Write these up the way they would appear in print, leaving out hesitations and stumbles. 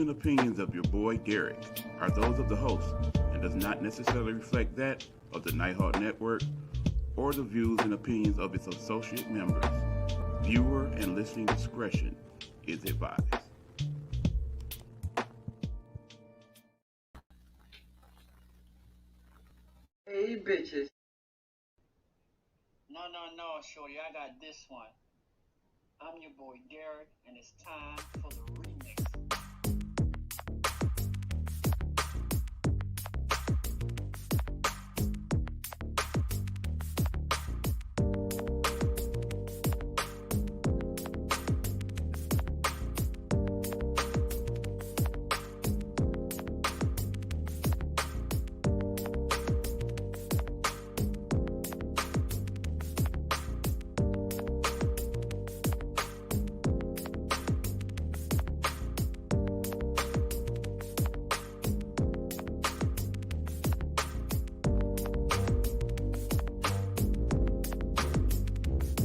and opinions of your boy Derrick are those of the host and does not necessarily reflect that of the Nighthawk Network or the views and opinions of its associate members. Viewer and listening discretion is advised. Hey, bitches. No, shorty, I got this one. I'm your boy Derrick, and it's time for the remix.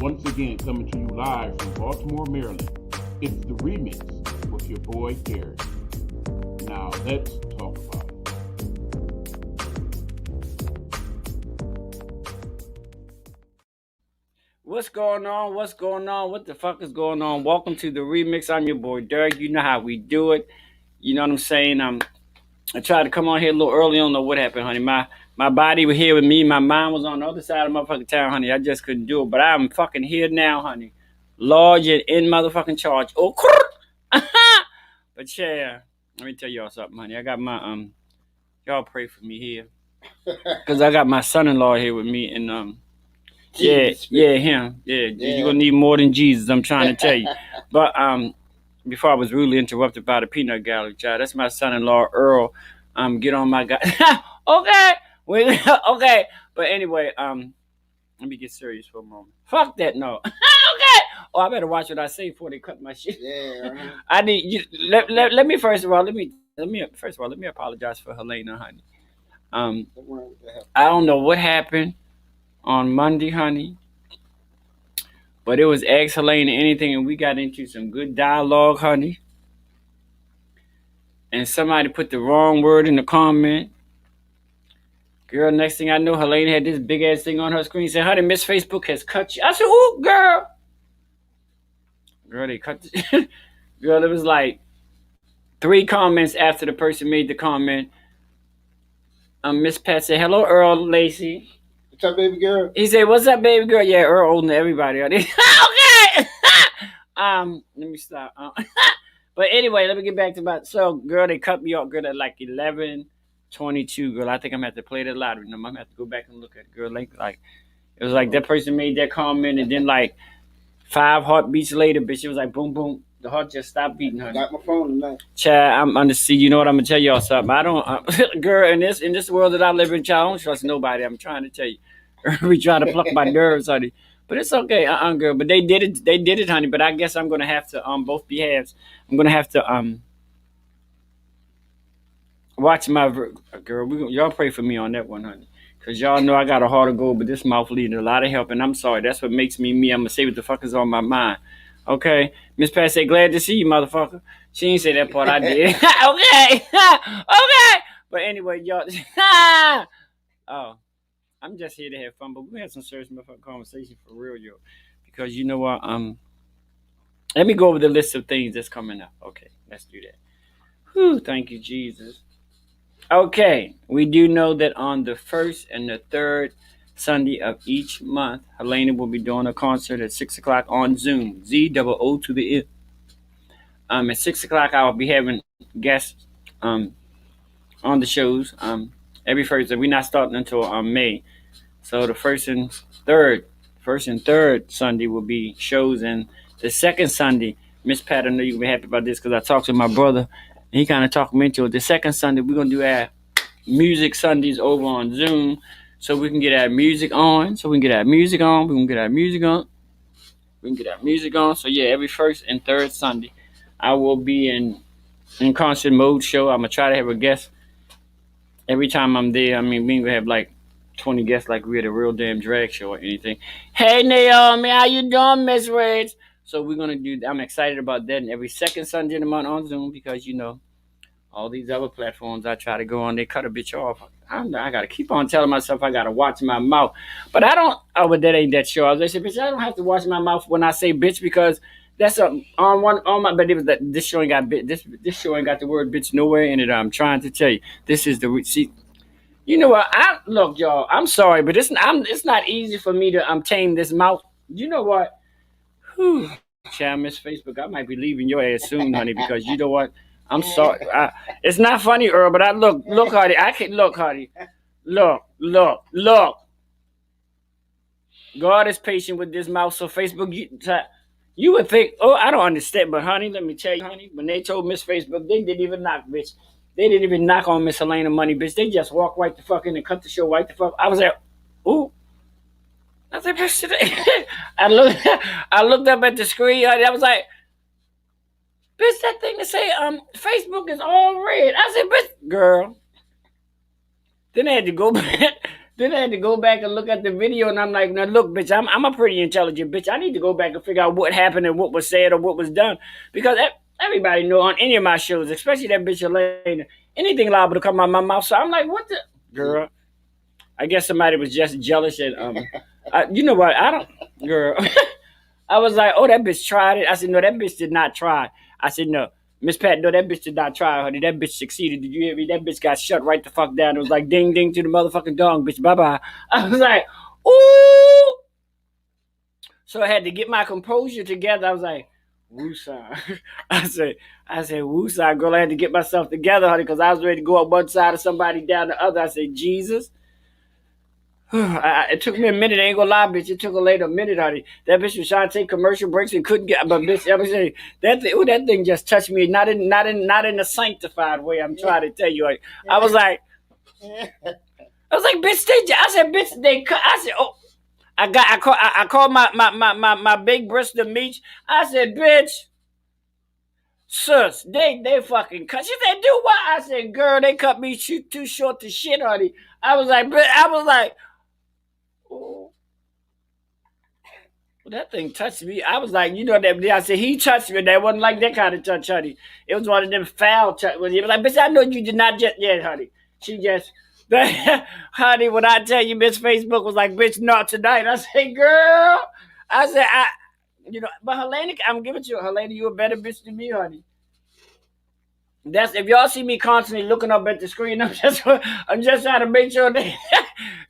Once again, coming to you live from Baltimore, Maryland, it's the remix with your boy Derrick. Now let's talk about it. What's going on? What's going on? What the fuck is going on? Welcome to the remix. I'm your boy Derrick. You know how we do it. You know what I'm saying? I tried to come on here a little early. I don't know what happened, honey. My body was here with me. My mind was on the other side of motherfucking town, honey. I just couldn't do it. But I'm fucking here now, honey. Large and in motherfucking charge. Oh, but yeah, let me tell y'all something, honey. I got my y'all pray for me here, cause I got my son-in-law here with me, and him. Yeah, you're gonna need more than Jesus. I'm trying to tell you. But before I was rudely interrupted by the peanut gallery, child. That's my son-in-law Earl. Get on my guy. Okay, wait, okay. But anyway, let me get serious for a moment. Fuck that, no. Okay. Oh, I better watch what I say before they cut my shit. Yeah. I need you. Let me first of all let me apologize for Helena, honey. I don't know what happened on Monday, honey, but it was ex Helena anything, and we got into some good dialogue, honey. And somebody put the wrong word in the comment. Girl, next thing I know, Helena had this big ass thing on her screen saying, honey, Miss Facebook has cut you. I said, ooh, girl. Girl, they cut girl, it was like 3 comments after the person made the comment. Miss Pat said, hello, Earl Lacey. What's up, baby girl? He said, what's up, baby girl? Yeah, Earl older than everybody. Okay. Let me stop. But anyway, let me get back to about. So, girl, they cut me off, girl, at like 11:22. Girl, I think I'm gonna have to play the lottery. I'm gonna have to go back and look at it, girl. Like it was like that person made that comment, and then like 5 heartbeats later, bitch, it was like boom, boom. The heart just stopped beating, honey. Got my phone tonight. Chad, I'm under sea. You know what? I'm gonna tell y'all something. I don't, girl, in this world that I live in, child, I don't trust nobody. I'm trying to tell you. We trying to pluck my nerves, honey. But it's okay, girl. But they did it, honey. But I guess I'm gonna have to both behalves. I'm gonna have to watch my girl. Y'all pray for me on that one, honey. Cause y'all know I got a heart of gold, but this mouth needed a lot of help, and I'm sorry. That's what makes me me. I'm gonna say what the fuck is on my mind. Okay, Miss Pat said, "Glad to see you, motherfucker." She didn't say that part. I did. Okay, okay. But anyway, y'all. Oh, I'm just here to have fun, but we had some serious motherfucking conversation for real, yo. Because you know what? Let me go over the list of things that's coming up. Okay, let's do that. Whew, thank you, Jesus. Okay, we do know that on the first and the third Sunday of each month, Helena will be doing a concert at 6 o'clock on Zoom. ZOO to the end. At 6 o'clock, I will be having guests on the shows. Every Thursday. We're not starting until May. So the first and third Sunday will be shows, and the second Sunday, Miss Pat, I know you'll be happy about this because I talked to my brother. And he kind of talked me into it. The second Sunday, we're gonna do our music Sundays over on Zoom, so we can get our music on. We can get our music on. So yeah, every first and third Sunday, I will be in concert mode show. I'm gonna try to have a guest every time I'm there. I mean, we ain't gonna have like 20 guests like we at a real damn drag show or anything. Hey Naomi, how you doing, Miss Reds? So we're gonna do. I'm excited about that. And every second Sunday of the month on Zoom because you know All these other platforms I try to go on, they cut a bitch off. I gotta keep on telling myself I gotta watch my mouth, but I don't. Oh, but that ain't that show. I was like, bitch, I don't have to watch my mouth when I say bitch because that's a on one on my. But it was that this show ain't got this show ain't got the word bitch nowhere in it. I'm trying to tell you, this is the see. You know what? I look, y'all. I'm sorry, but it's not easy for me to tame this mouth. You know what? Whew. Child, Miss Facebook, I might be leaving your ass soon, honey, because you know what? I'm sorry. It's not funny, Earl, but I look, honey. I can look, honey. Look. God is patient with this mouth. So Facebook, you would think, oh, I don't understand, but honey, let me tell you, honey. When they told Miss Facebook, they didn't even knock, bitch. They didn't even knock on Miss Helena money, bitch. They just walked right the fuck in and cut the show right the fuck. I was like, ooh. I said, bitch, today. I looked up at the screen, honey. I was like, bitch, that thing to say Facebook is all red. I said, bitch, girl. Then I had to go back. Then I had to go back and look at the video, and I'm like, now look, bitch, I'm a pretty intelligent bitch. I need to go back and figure out what happened and what was said or what was done, because everybody know on any of my shows, especially that bitch Elena, anything liable to come out of my mouth. So I'm like, what the girl? I guess somebody was just jealous and you know what? I don't, girl. I was like, oh, that bitch tried it. I said, no, that bitch did not try. I said, no. Miss Pat, no, that bitch did not try, honey. That bitch succeeded. Did you hear me? That bitch got shut right the fuck down. It was like ding ding to the motherfucking dong, bitch. Bye bye. I was like, ooh. So I had to get my composure together. I was like, woosah. I said, woosah, girl. I had to get myself together, honey, because I was ready to go up one side of somebody down the other. I said, Jesus. It took me a minute. I ain't gonna lie, bitch. It took a later minute, honey. That bitch was trying to take commercial breaks and couldn't get. But bitch, I was saying that thing. Ooh, that thing just touched me. Not in a sanctified way. I'm trying to tell you. I was like, bitch. I said, bitch. They. I said, oh. I called my big Bristol meat. I said, bitch. Sus, they fucking cut. She said, do what? I said, girl, they cut me too short to shit, honey. I was like. Oh. Well, that thing touched me. I was like, you know that. I said he touched me. That wasn't like that kind of touch, honey. It was one of them foul touch. When he was like, bitch, I know you did not just yet, honey. She just, honey. When I tell you, Miss Facebook was like, bitch, not tonight. I said, girl. I said, but Helena, I'm giving you, Helena, you a better bitch than me, honey. That's if y'all see me constantly looking up at the screen. I'm just trying to make sure that,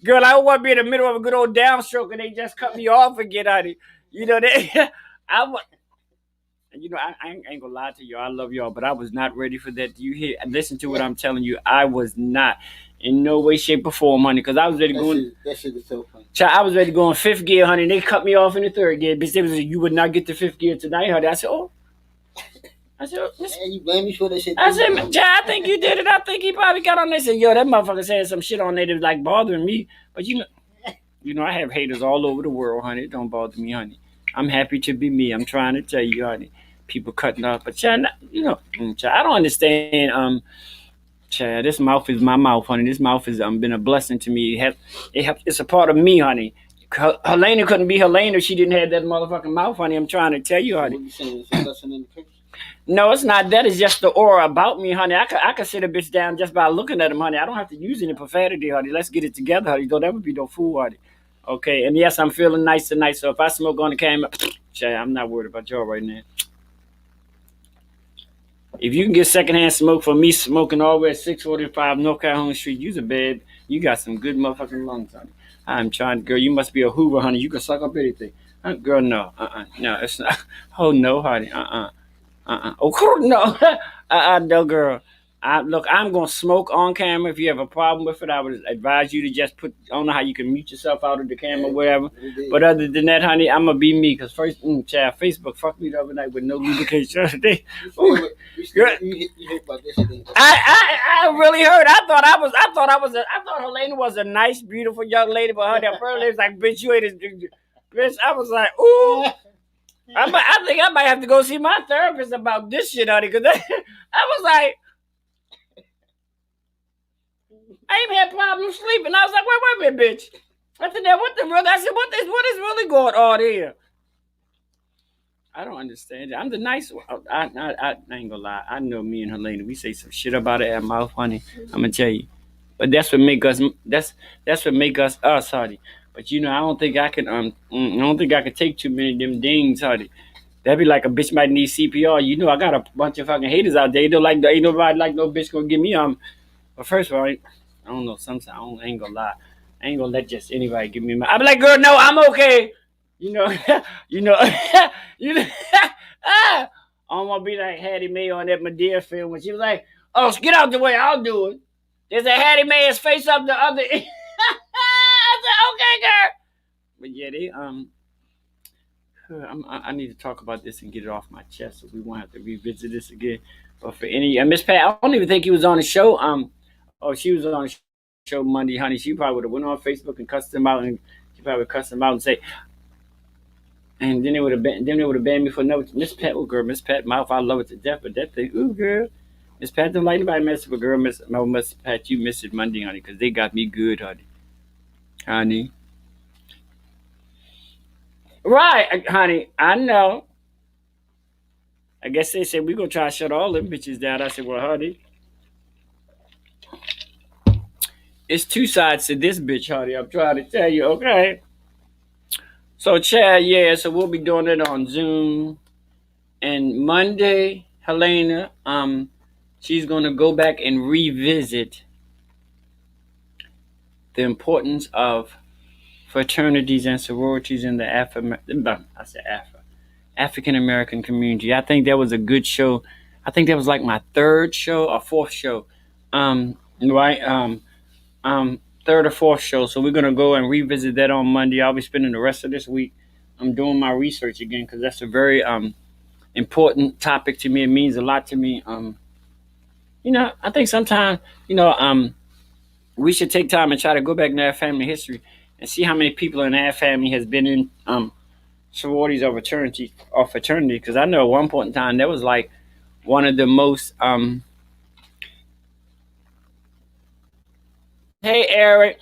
girl, I don't want to be in the middle of a good old downstroke and they just cut me off again, honey. You know that I want. I ain't gonna lie to you. I love y'all, but I was not ready for that. Listen to what I'm telling you. I was not in no way, shape, or form, honey, because I was ready to go. That shit is so funny. Child, I was ready to go in fifth gear, honey. They cut me off in the third gear. Bitch, they was like, you would not get the fifth gear tonight, honey. I said, oh. I said, you blame me for that shit. I said, I think you did it. I think he probably got on there and said, yo, that motherfucker said some shit on there that was like bothering me. But I have haters all over the world, honey. It don't bother me, honey. I'm happy to be me. I'm trying to tell you, honey. People cutting up. But child, I don't understand. Child, this mouth is my mouth, honey. This mouth has been a blessing to me. It's a part of me, honey. Helena couldn't be Helena if she didn't have that motherfucking mouth, honey. I'm trying to tell you, honey. What you saying? It's a lesson in the picture? No, it's not. That is just the aura about me, honey. I could sit a bitch down just by looking at him, honey. I don't have to use any profanity, honey. Let's get it together, honey. Though that would be no fool, honey. Okay, and yes, I'm feeling nice tonight. So if I smoke on the camera, I'm not worried about y'all right now. If you can get secondhand smoke from me smoking all the way at 645 North Calhoun Street, you's a bad. You got some good motherfucking lungs, honey. I'm trying, girl. You must be a Hoover, honey. You can suck up anything. Girl, no, no, it's not. Oh no, honey, Oh no, no, girl. Look, I'm gonna smoke on camera. If you have a problem with it, I would advise you to just put. I don't know how you can mute yourself out of the camera, or whatever. But other than that, honey, I'm gonna be me. Cause first, child, Facebook fucked me the other night with no lubrication. I really heard. I thought Helena was a nice, beautiful young lady, but honey, at first it was like, bitch, you ain't a bitch. I was like, ooh. I think I might have to go see my therapist about this shit, honey, because I was like, I even had problems sleeping. I was like, wait a minute, bitch. I said, what is really going on here? I don't understand it. I'm the nice one. I ain't gonna lie. I know me and Helena, we say some shit about it at mouth, honey. I'm gonna tell you. But that's what make us. That's what make us, honey. But I don't think I can. I don't think I could take too many of them dings, honey. That'd be like a bitch might need CPR. I got a bunch of fucking haters out there. They don't like. Ain't nobody like no bitch gonna give me. But first of all, I don't know. Sometimes I ain't gonna lie. I ain't gonna let just anybody give me my. I be like, girl, no, I'm okay. You know, you know, you know. I don't want to be like Hattie Mae on that Medea film when she was like, "Oh, get out the way, I'll do it." There's a Hattie Mae's face up the other. I said, "Okay, girl." But yeah, I need to talk about this and get it off my chest, so we won't have to revisit this again. But for any Miss Pat, I don't even think he was on the show. Oh, she was on the show Monday, honey. She probably would have went on Facebook and cussed him out, and she probably would cuss him out and say, and then they would have banned me for no Miss Pat. Oh, girl, Miss Pat mouth, I love it to death, but that thing, ooh, girl. Miss Pat don't like anybody mess with a girl. Miss Pat, you missed it Monday, honey, because they got me good, honey. Honey. Right, honey. I know. I guess they said we gonna try to shut all them bitches down. I said, well, honey, it's two sides to this bitch, honey. I'm trying to tell you, okay? So, Chad, yeah. So we'll be doing it on Zoom, and Monday, Helena, she's gonna go back and revisit the importance of fraternities and sororities in the African American community. I think that was a good show. I think that was like my third show or fourth show. Right. Third or fourth show. So we're gonna go and revisit that on Monday. I'll be spending the rest of this week. I'm doing my research again because that's a very important topic to me. It means a lot to me. I think sometimes we should take time and try to go back in our family history and see how many people in our family has been in sororities or fraternity. Because I know at one point in time that was like one of the most. Hey, Eric.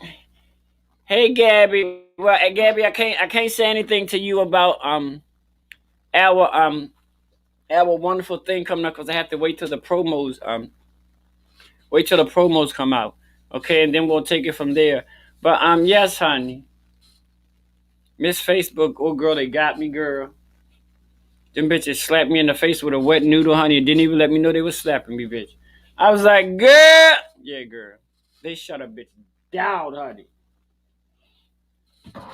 Hey, Gabby. Well, Gabby, I can't say anything to you about our our wonderful thing coming up because I have to wait till the promos come out. Okay, and then we'll take it from there. But yes, honey. Miss Facebook, oh girl, they got me, girl. Them bitches slapped me in the face with a wet noodle, honey, and didn't even let me know they was slapping me, bitch. I was like, girl, yeah, girl. They shut a bitch down, honey.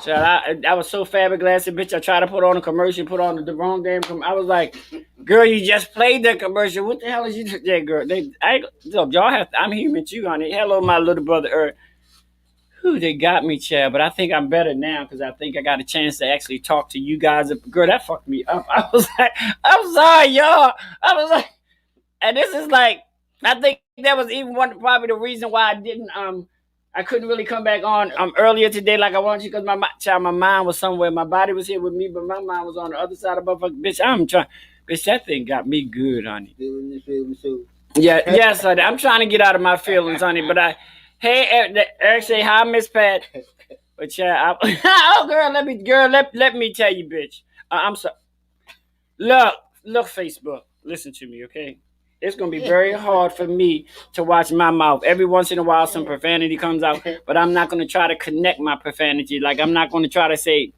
So I was so fabulous, bitch. I tried to put on a commercial, put on the wrong damn I was like, girl, you just played that commercial. What the hell is you? Yeah, girl. Y'all have. I'm human too, honey. Hello, my little brother Earth. Whew, they got me, Chad. But I think I'm better now because I think I got a chance to actually talk to you guys. Girl, that fucked me up. I was like, I'm sorry, y'all. I was like, and this is like, I think that was even probably the reason why I couldn't really come back on earlier today like I wanted to because my mind was somewhere. My body was here with me, but my mind was on the other side of the motherfucker. Bitch, I'm trying. Bitch, that thing got me good, honey. Yeah, yes, honey. I'm trying to get out of my feelings, honey. But hey, Eric say hi, Miss Pat. But yeah, oh girl, let me tell you, bitch. I'm sorry. Look, Facebook. Listen to me, okay? It's gonna be very hard for me to watch my mouth. Every once in a while, some profanity comes out, but I'm not gonna try to connect my profanity. Like I'm not gonna try to say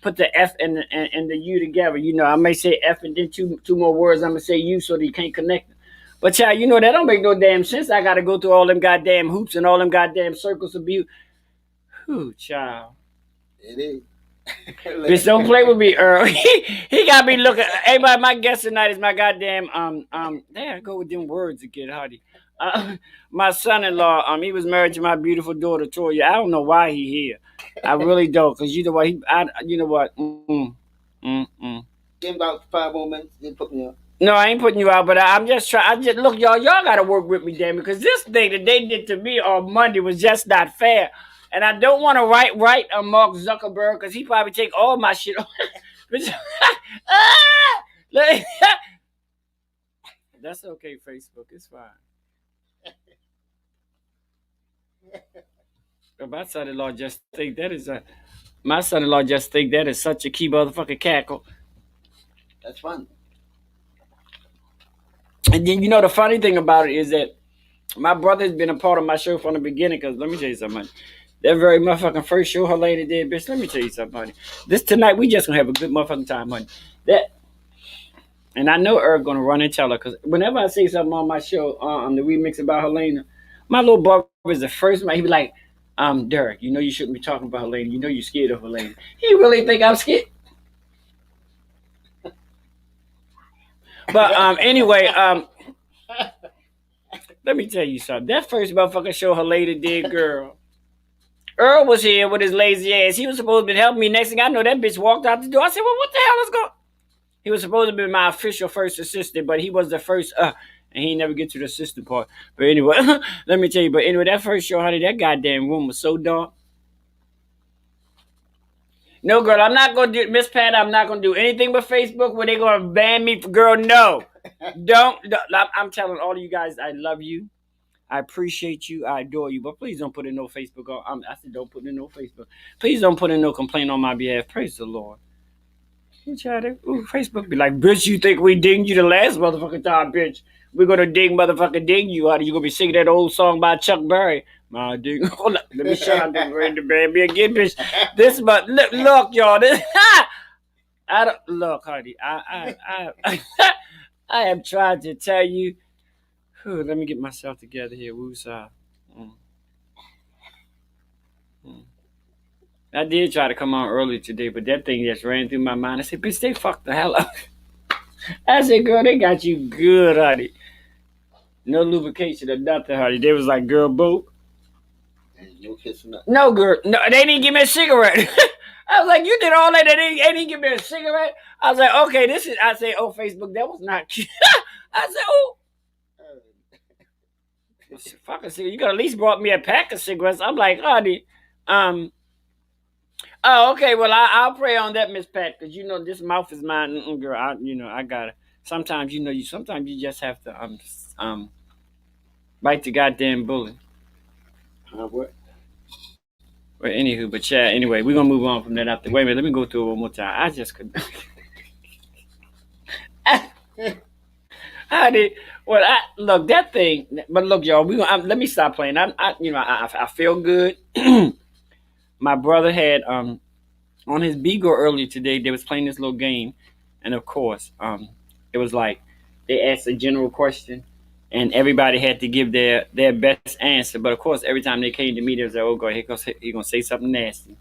put the F and the U together. I may say F and then two more words. I'm gonna say U so they can't connect them. But child, that don't make no damn sense. I gotta go through all them goddamn hoops and all them goddamn circles of you. Whew, child. It is. Bitch, don't play with me, Earl. He got me looking. Hey, my guest tonight is my goddamn there I go with them words again, Hardy. My son-in-law. He was married to my beautiful daughter Toya. I don't know why he here. I really don't, cause you know what you know what. Give about 5 more minutes. Then put me on. No, I ain't putting you out, but I'm just trying. I just look, y'all gotta work with me, damn it, because this thing that they did to me on Monday was just not fair. And I don't want to write Mark Zuckerberg because he probably take all my shit. That's okay, Facebook. It's fine. My son-in-law just think that is such a key motherfucking cackle. That's fun. And then, the funny thing about it is that my brother's been a part of my show from the beginning. Because let me tell you something. That very motherfucking first show her lady did, bitch. Let me tell you something, honey. This tonight, we just gonna have a good motherfucking time, honey. And I know Earth gonna run and tell her, because whenever I say something on my show, the remix about Helena, my little boy is the first man. He be like, Derrick, you know you shouldn't be talking about Helena. You know you're scared of Helena. He really think I'm scared. But anyway, let me tell you something. That first motherfucking show Helena did, girl. Earl was here with his lazy ass. He was supposed to be helping me. Next thing I know, that bitch walked out the door. I said, well, what the hell is going on? He was supposed to be my official first assistant, but he was the first, and he never get to the assistant part. But anyway, let me tell you. But anyway, that first show, honey, that goddamn room was so dark. No, girl, I'm not going to do, Miss Pat, I'm not going to do anything with Facebook where they going to ban me. Girl, no. Don't. I'm telling all of you guys, I love you. I appreciate you. I adore you. But please don't put in no Facebook. I said don't put in no Facebook. Please don't put in no complaint on my behalf. Praise the Lord. Facebook be like, bitch, you think we dinged you the last motherfucking time, bitch? We're going to motherfucking ding you out. You going to be singing that old song by Chuck Berry. My ding. Hold up. Let me shut up. Ready to ban me again, bitch. This, but look, y'all. This, I don't, look, honey. I am trying to tell you. Let me get myself together here. Woosah. I did try to come on early today, but that thing just ran through my mind. I said, bitch, they fucked the hell up. I said, girl, they got you good, honey. No lubrication or nothing, honey. They was like, girl, boo. No kiss or nothing. No, girl. No, they didn't give me a cigarette. I was like, you did all that. They didn't give me a cigarette. I was like, okay, I say, oh, Facebook, that was not cute. I said, oh. Fucking cigarette. You could at least brought me a pack of cigarettes. I'm like, honey, oh, okay. Well, I'll pray on that, Miss Pat, because this mouth is mine, girl. I gotta. Sometimes sometimes you just have to bite the goddamn bullet. What? Well, anywho, but yeah. Anyway, we're gonna move on from that after. Wait a minute. Let me go through it one more time. I just couldn't. Honey, well, look that thing. But look, y'all, let me stop playing. I feel good. My brother had on his Beagle earlier today. They was playing this little game, and of course, it was like they asked a general question, and everybody had to give their best answer. But of course, every time they came to me, they was like, "Oh, God, he gonna say something nasty."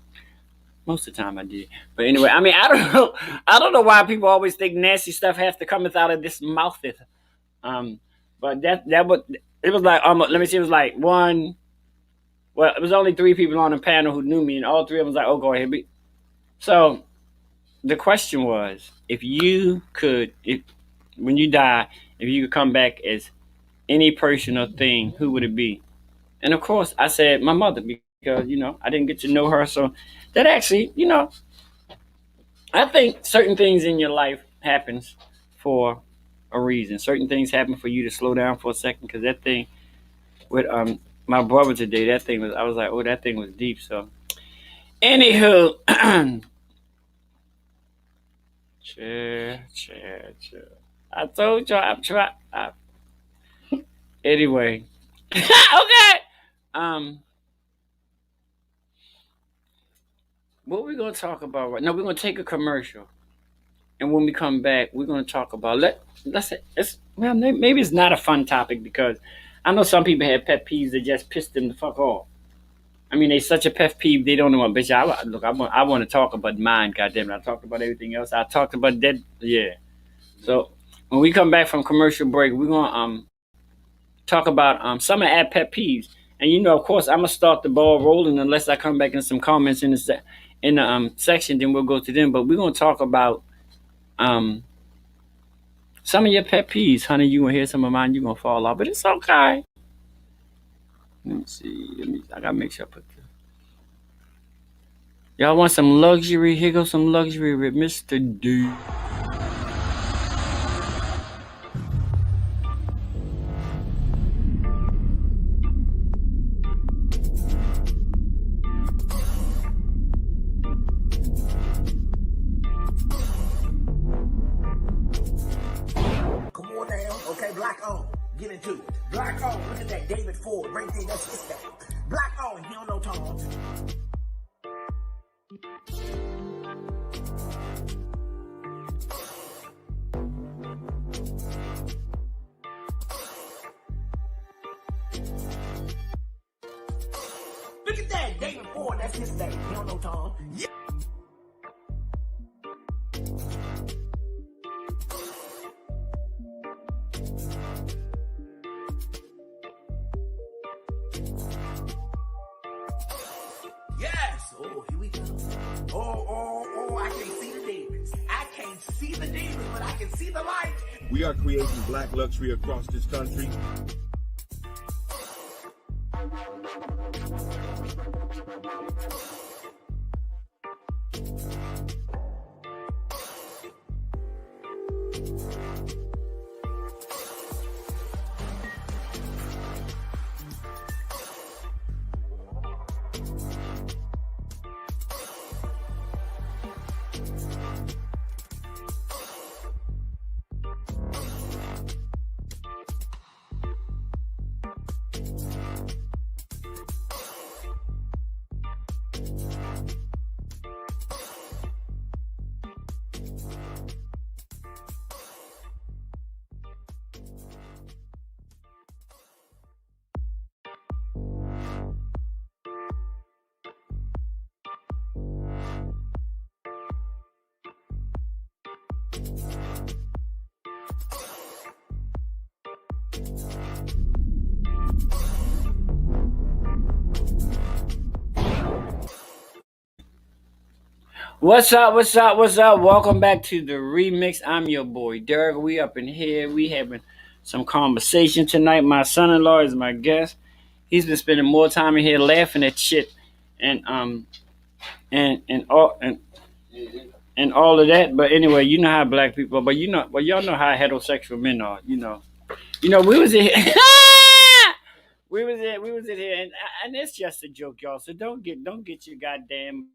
Most of the time, I did. But anyway, I mean, I don't know. I don't know why people always think nasty stuff has to come out of this mouth. But that was it was like let me see, it was like one. Well, it was only 3 people on the panel who knew me, and all 3 of them was like, "Oh, go ahead." So the question was, when you die, if you could come back as any person or thing, who would it be? And of course, I said my mother, because I didn't get to know her, so that actually, I think certain things in your life happens for a reason. Certain things happen for you to slow down for a second, because that thing with my brother today, that thing was, I was like, oh, that thing was deep. So anywho, chill. I told y'all I'm trying. Anyway, okay. What we gonna talk about right now? We're gonna take a commercial, and when we come back, we're gonna talk about maybe it's not a fun topic, because I know some people have pet peeves that just piss them the fuck off. I mean, they such a pet peeve, they don't know what. Bitch, I want to talk about mine. Goddamn it, I talked about everything else. I talked about that. Yeah. So when we come back from commercial break, we're gonna talk about some of our pet peeves. And of course, I'm gonna start the ball rolling unless I come back in some comments in the section. Then we'll go to them. But we're gonna talk about some of your pet peeves, honey. You gonna hear some of mine. You gonna fall off, but it's okay. Let me see. I gotta make sure I put the. Y'all want some luxury? Here goes some luxury with Mr. D. get into it. Black on, look at that David Ford right there, that's his thing. Black on, he don't know Tom. Look at that David Ford, that's his thing. He don't know Tom. Yeah. Yes. Oh, here we go. Oh, I can't see the demons. I can't see the demons, but I can see the light. We are creating black luxury across this country. What's up? Welcome back to the remix. I'm your boy Derrick. We up in here. We having some conversation tonight. My son-in-law is my guest. He's been spending more time in here laughing at shit and all of that. But anyway, you know how black people are, but y'all know how heterosexual men are, we was in here. we was in here and it's just a joke, y'all. So don't get your goddamn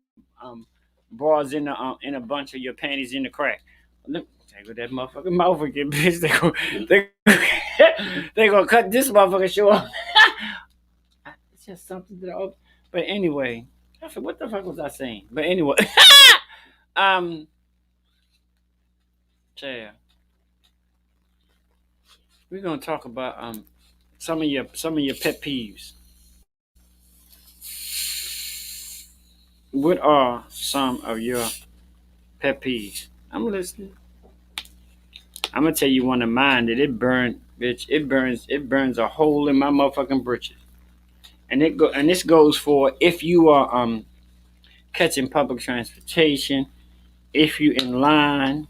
bras in a bunch of your panties in the crack. Look, take that motherfucking mouth again, bitch. They gonna cut this motherfucking show off. It's just something that. But anyway, what the fuck was I saying? But anyway, Chad, we're gonna talk about some of your pet peeves. What are some of your pet peeves? I'm listening. I'm gonna tell you one of mine that it burned, bitch. It burns a hole in my motherfucking britches. And this goes for if you are catching public transportation, if you in line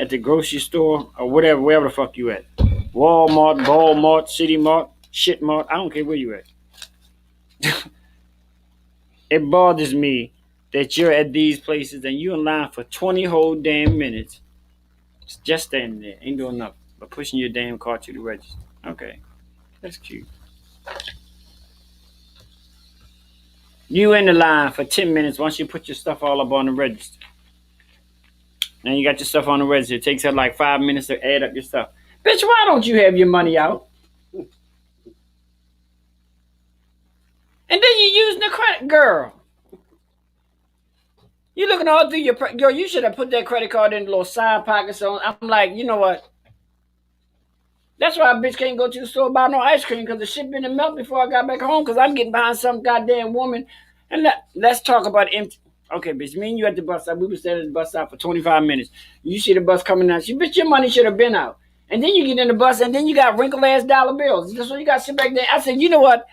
at the grocery store or wherever the fuck you at. Walmart, Walmart, City Mart, Shit Mart, I don't care where you at. It bothers me that you're at these places and you're in line for 20 whole damn minutes. Just standing there, ain't doing nothing but pushing your damn cart to the register. Okay, that's cute. You in the line for 10 minutes once you put your stuff all up on the register. And you got your stuff on the register. It takes like 5 minutes to add up your stuff. Bitch, why don't you have your money out? And then you're using the credit, girl. You looking all through your girl. You should have put that credit card in the little side pocket. So I'm like, you know what? That's why a bitch can't go to the store buy no ice cream because the shit been in melt before I got back home because I'm getting behind some goddamn woman. And let's talk about empty. Okay, bitch, me and you at the bus stop. We were standing at the bus stop for 25 minutes. You see the bus coming out. Bitch, your money should have been out. And then you get in the bus and then you got wrinkled ass dollar bills. So you got to sit back there. I said, you know what?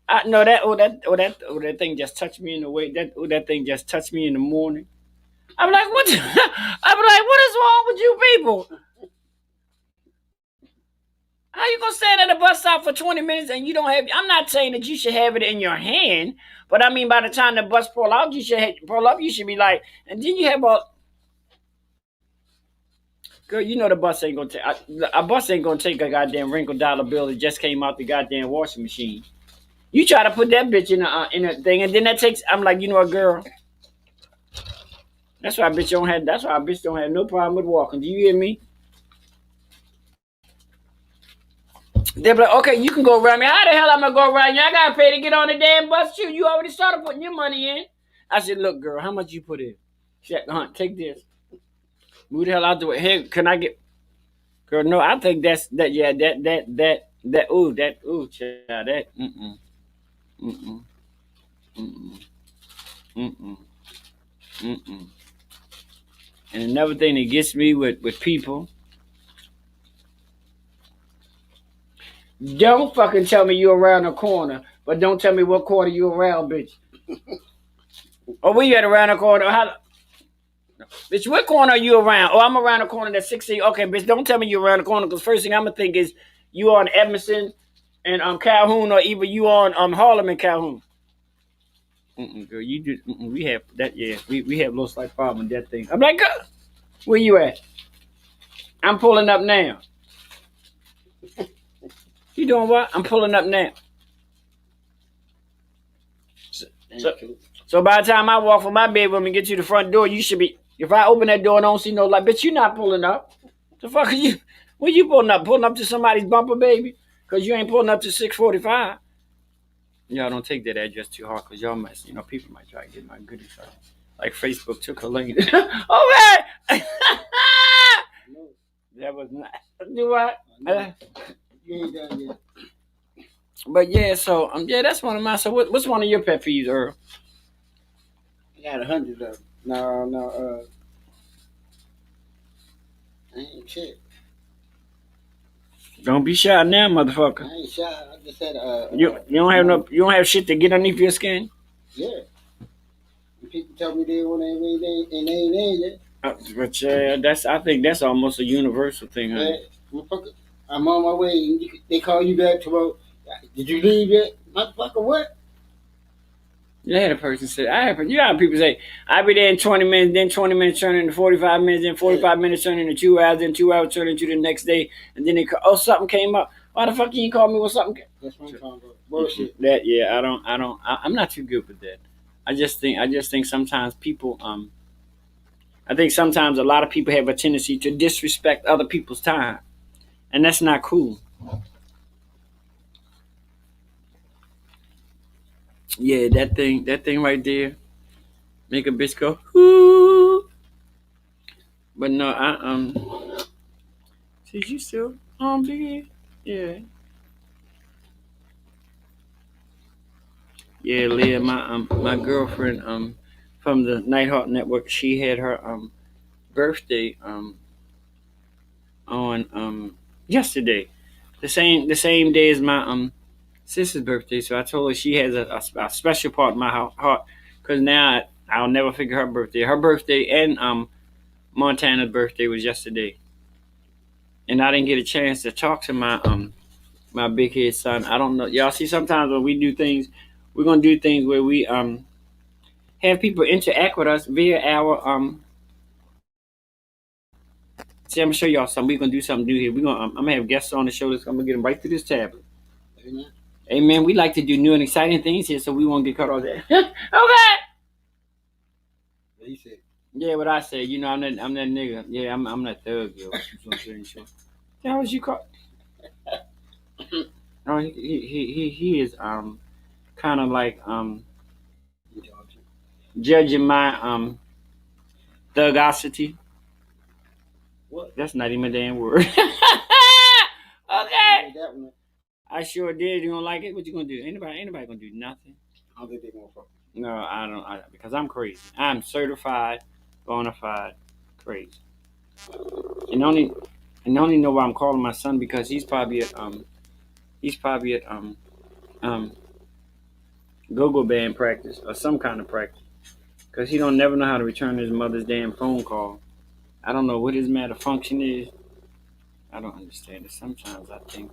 That thing just touched me in the way. That thing just touched me in the morning. I'm like, what? I'm like, what is wrong with you people? How you gonna stand at a bus stop for 20 minutes and you don't have? I'm not saying that you should have it in your hand, but I mean by the time the bus pull out, you should pull up. You should be like, and then you have girl, you know the bus ain't gonna take. A bus ain't gonna take a goddamn wrinkled dollar bill that just came out the goddamn washing machine. You try to put that bitch in a thing, and then that takes. I'm like, you know what, girl? That's why a bitch don't have. That's why a bitch don't have no problem with walking. Do you hear me? They'll be like, okay, you can go around me. How the hell am I going to go around you? I got to pay to get on the damn bus too. You already started putting your money in. I said, look, girl, how much you put in? She said, take this. Move the hell out the way. Hey, can I get... Girl, no, I think child, mm-mm, mm-mm, mm-mm, mm-mm. And another thing that gets me with people, don't fucking tell me you're around the corner, but don't tell me what corner you around, bitch. Or where you at around the corner? Bitch, what corner are you around? Oh, I'm around the corner that's 16. Okay, bitch, don't tell me you're around the corner, because first thing I'm going to think is you on Edmondson and Calhoun, or either you on Harlem and Calhoun. Girl, you do. We have that, yeah. We have a little slight problem with that thing. I'm like, girl, where you at? I'm pulling up now. You doing what? I'm pulling up now. So by the time I walk from my bedroom and get to the front door, you should be. If I open that door and don't see no light, bitch, you not pulling up. The fuck are you? Where you pulling up? Pulling up to somebody's bumper, baby? Because you ain't pulling up to 645. Y'all don't take that address too hard, because y'all might, people might try to get my goodies out. Like Facebook took her lane. Oh, man! That was not. Do what? You ain't done yet. But yeah, so yeah, that's one of mine. So what's one of your pet peeves, Earl? I got 100 of them. No, I ain't shit. Don't be shy now, motherfucker. I ain't shy. I just said, You don't have shit to get underneath your skin. yeah. And people tell me they want everything and they ain't there yet. But I think that's almost a universal thing, huh? Motherfucker, I'm on my way. And they call you back tomorrow. Did you leave yet? Motherfucker, what? You had a person say, you got people say, I'll be there in 20 minutes, then 20 minutes turn into 45 minutes, then 45 minutes turn into 2 hours, then 2 hours turn into the next day, and then something came up. Why the fuck you ain't call me when something? That's what I'm talking about. Bullshit. That I'm not too good with that. I just think sometimes people I think sometimes a lot of people have a tendency to disrespect other people's time, and that's not cool. Yeah, that thing right there, make a bitch go, ooh. But no, see, you still big, yeah, yeah, Leah, my girlfriend from the Nighthawk Network, she had her birthday on yesterday, the same day as my sister's birthday. So I told her she has a special part in my heart, because now I'll never forget her birthday. Her birthday and Montana's birthday was yesterday, and I didn't get a chance to talk to my big head son. I don't know, y'all see. Sometimes when we do things, we're gonna do things where we have people interact with us via our See, I'm gonna show y'all something. We're gonna do something new here. I'm gonna have guests on the show. I'm gonna get them right through this tablet. Amen. Hey man, we like to do new and exciting things here, so we won't get caught off that. Okay. What he said? Yeah, what I say. I'm that nigga. Yeah, I'm that thug, yo. How was you caught? Oh, he is kind of like judging my thugosity. What? That's not even a damn word. Okay. That one. I sure did. You don't like it? What you gonna do? Anybody gonna do nothing? I don't think they gonna fuck. No, I don't. Because I'm crazy. I'm certified, bona fide, crazy. And only know why I'm calling my son, because he's probably at go-go band practice or some kind of practice, because he don't never know how to return his mother's damn phone call. I don't know what his malfunction is. I don't understand it. Sometimes I think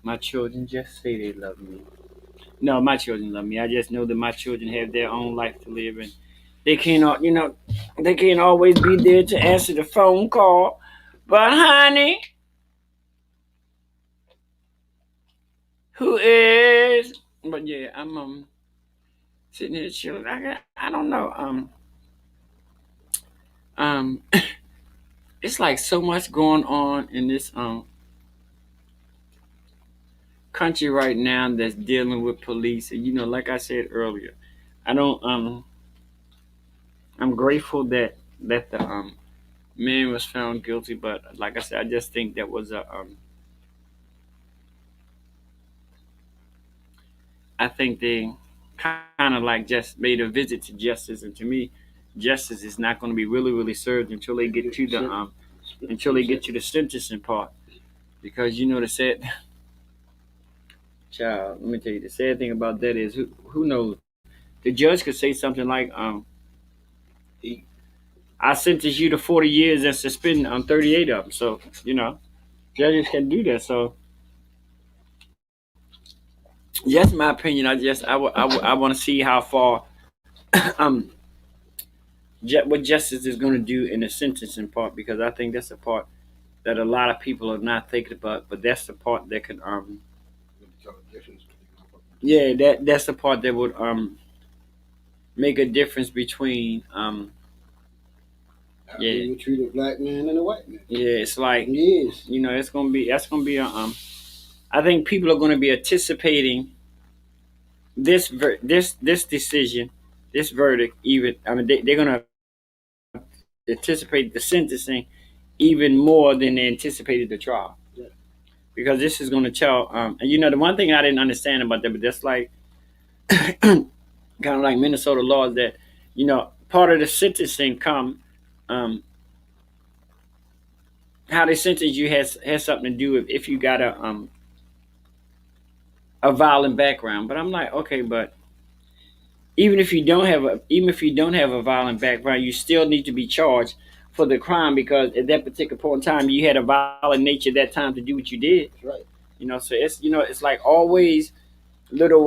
my children just say they love me. No, my children love me. I just know that my children have their own life to live, and they can't always be there to answer the phone call. But honey, who is? But yeah, I'm sitting here chilling. I don't know. It's like so much going on in this country right now that's dealing with police. And, like I said earlier, I don't. I'm grateful that the man was found guilty, but like I said, I just think that was a. I think they kind of like just made a visit to justice, and to me, justice is not going to be really served until they get to the until they get to the sentencing part, because the sad child. Let me tell you, the sad thing about that is who knows. The judge could say something like, "I sentence you to 40 years and suspend 38 of them." So judges can do that. So that's my opinion. I want to see how far um what justice is going to do in the sentencing part, because I think that's the part that a lot of people are not thinking about. But that's the part that can yeah, that's the part that would make a difference between How yeah, you treat a black man and a white man. yeah. It's like Yes. it's gonna be that's gonna be a I think people are gonna be anticipating this decision, this verdict. Even I mean they're gonna anticipate the sentencing even more than they anticipated the trial, Yeah. because this is going to tell. And the one thing I didn't understand about that, but that's like kind of like Minnesota laws that part of the sentencing come um, how they sentence you has something to do with if you got a violent background. But I'm like, okay, but even if you don't have a violent background, you still need to be charged for the crime, because at that particular point in time you had a violent nature at that time to do what you did. That's right. So it's like always little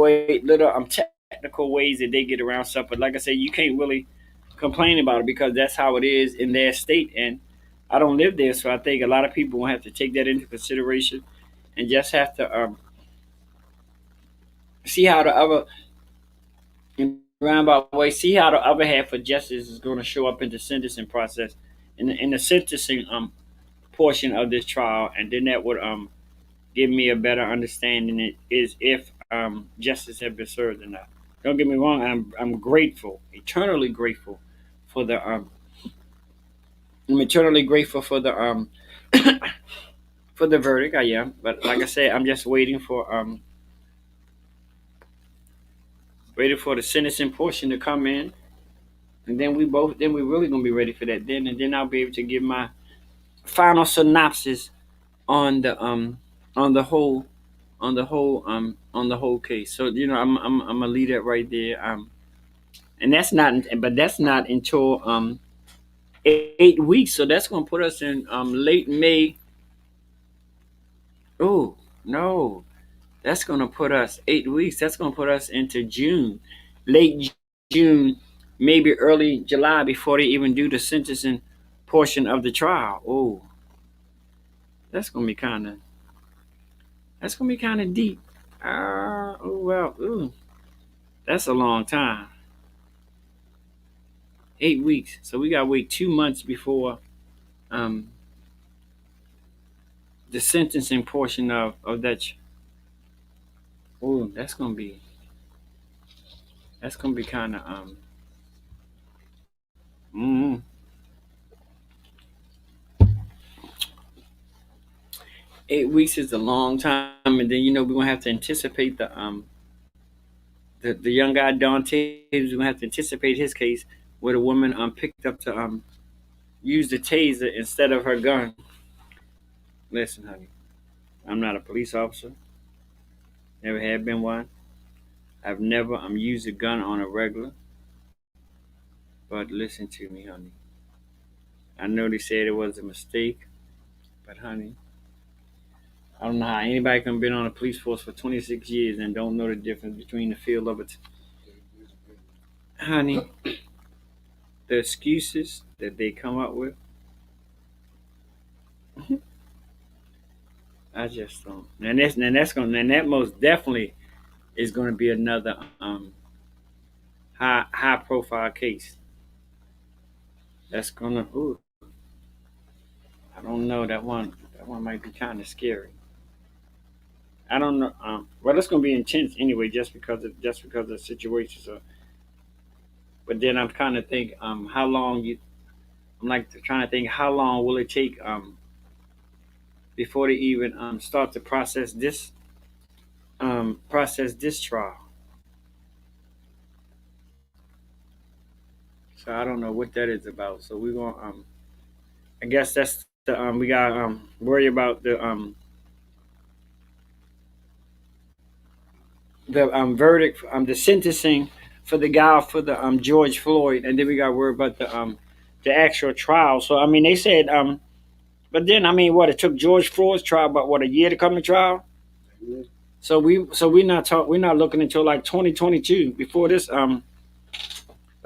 technical ways that they get around stuff. But like I said, you can't really complain about it because that's how it is in their state, and I don't live there, so I think a lot of people will have to take that into consideration and just have to see how the other in roundabout way, see how the other half of justice is going to show up in the sentencing process, in the sentencing portion of this trial, and then that would give me a better understanding is if justice has been served or not. Don't get me wrong, I'm grateful, eternally grateful for the I'm eternally grateful for the for the verdict. I am, but like I said, I'm just waiting for the sentencing portion to come in, and then we really gonna be ready for that. Then I'll be able to give my final synopsis on the on the whole on the whole case. So I'm gonna leave that right there. And that's not until 8 weeks. So that's gonna put us in late May. Oh no, that's gonna put us 8 weeks. That's gonna put us into June, late June, maybe early July before they even do the sentencing portion of the trial. Oh, that's gonna be kind of deep. Oh well, ooh, that's a long time. 8 weeks. So we gotta wait 2 months before um, the sentencing portion of that. Oh, that's gonna be kind of mm, 8 weeks is a long time, and then we're gonna have to anticipate the young guy Dante. We're gonna have to anticipate his case where the woman picked up to use the taser instead of her gun. Listen, honey, I'm not a police officer. Never have been one. I've never used a gun on a regular. But listen to me, honey. I know they said it was a mistake, but honey, I don't know how anybody can been on a police force for 26 years and don't know the difference between the feel of it. Honey, the excuses that they come up with, I just don't. And that most definitely is going to be another high profile case. That's gonna. Ooh, I don't know, that one might be kind of scary. I don't know. Well, it's gonna be intense anyway, just because of the situation. So, but then I'm kind of think how long you. I'm like trying to think how long will it take before they even start to process this trial. So I don't know what that is about. So we're gonna I guess that's the we got worry about the verdict, the sentencing for the guy for the George Floyd, and then we got to worry about the actual trial. So I mean, they said but then I mean, what it took George Floyd's trial about what a year to come to trial. Yeah. So we're not looking until like 2022 before this But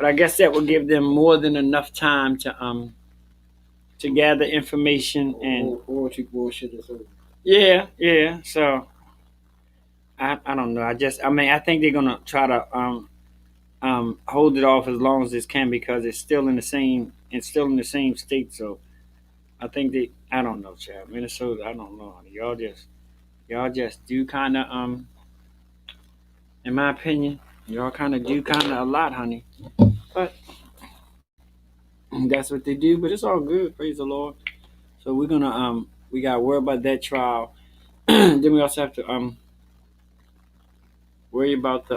I guess that would give them more than enough time to gather information and Or to bullshit or something. yeah. So I don't know. I mean I think they're gonna try to hold it off as long as it can because it's still in the same state. So I think they I don't know, child. Minnesota, I don't know. Honey. Y'all just do kind of in my opinion, y'all kind of do kind of a lot, honey. But that's what they do. But it's all good. Praise the Lord. So we're gonna we got to worry about that trial. Then we also have to worry about the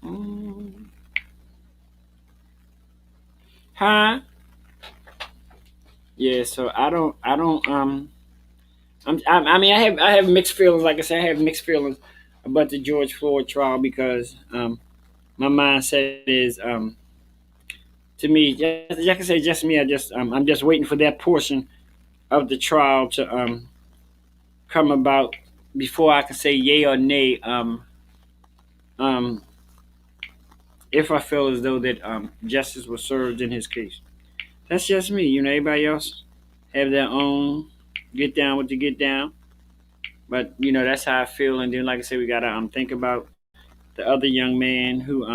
mm, huh? Yeah. So I don't I mean I have mixed feelings. Like I said, I have mixed feelings about the George Floyd trial because my mindset is to me, like I say, just me. I'm just waiting for that portion of the trial to come about before I can say yay or nay. Um, if I feel as though that justice was served in his case, that's just me. You know, everybody else have their own get down with the get down, but you know that's how I feel. And then, like I said, we gotta think about the other young man who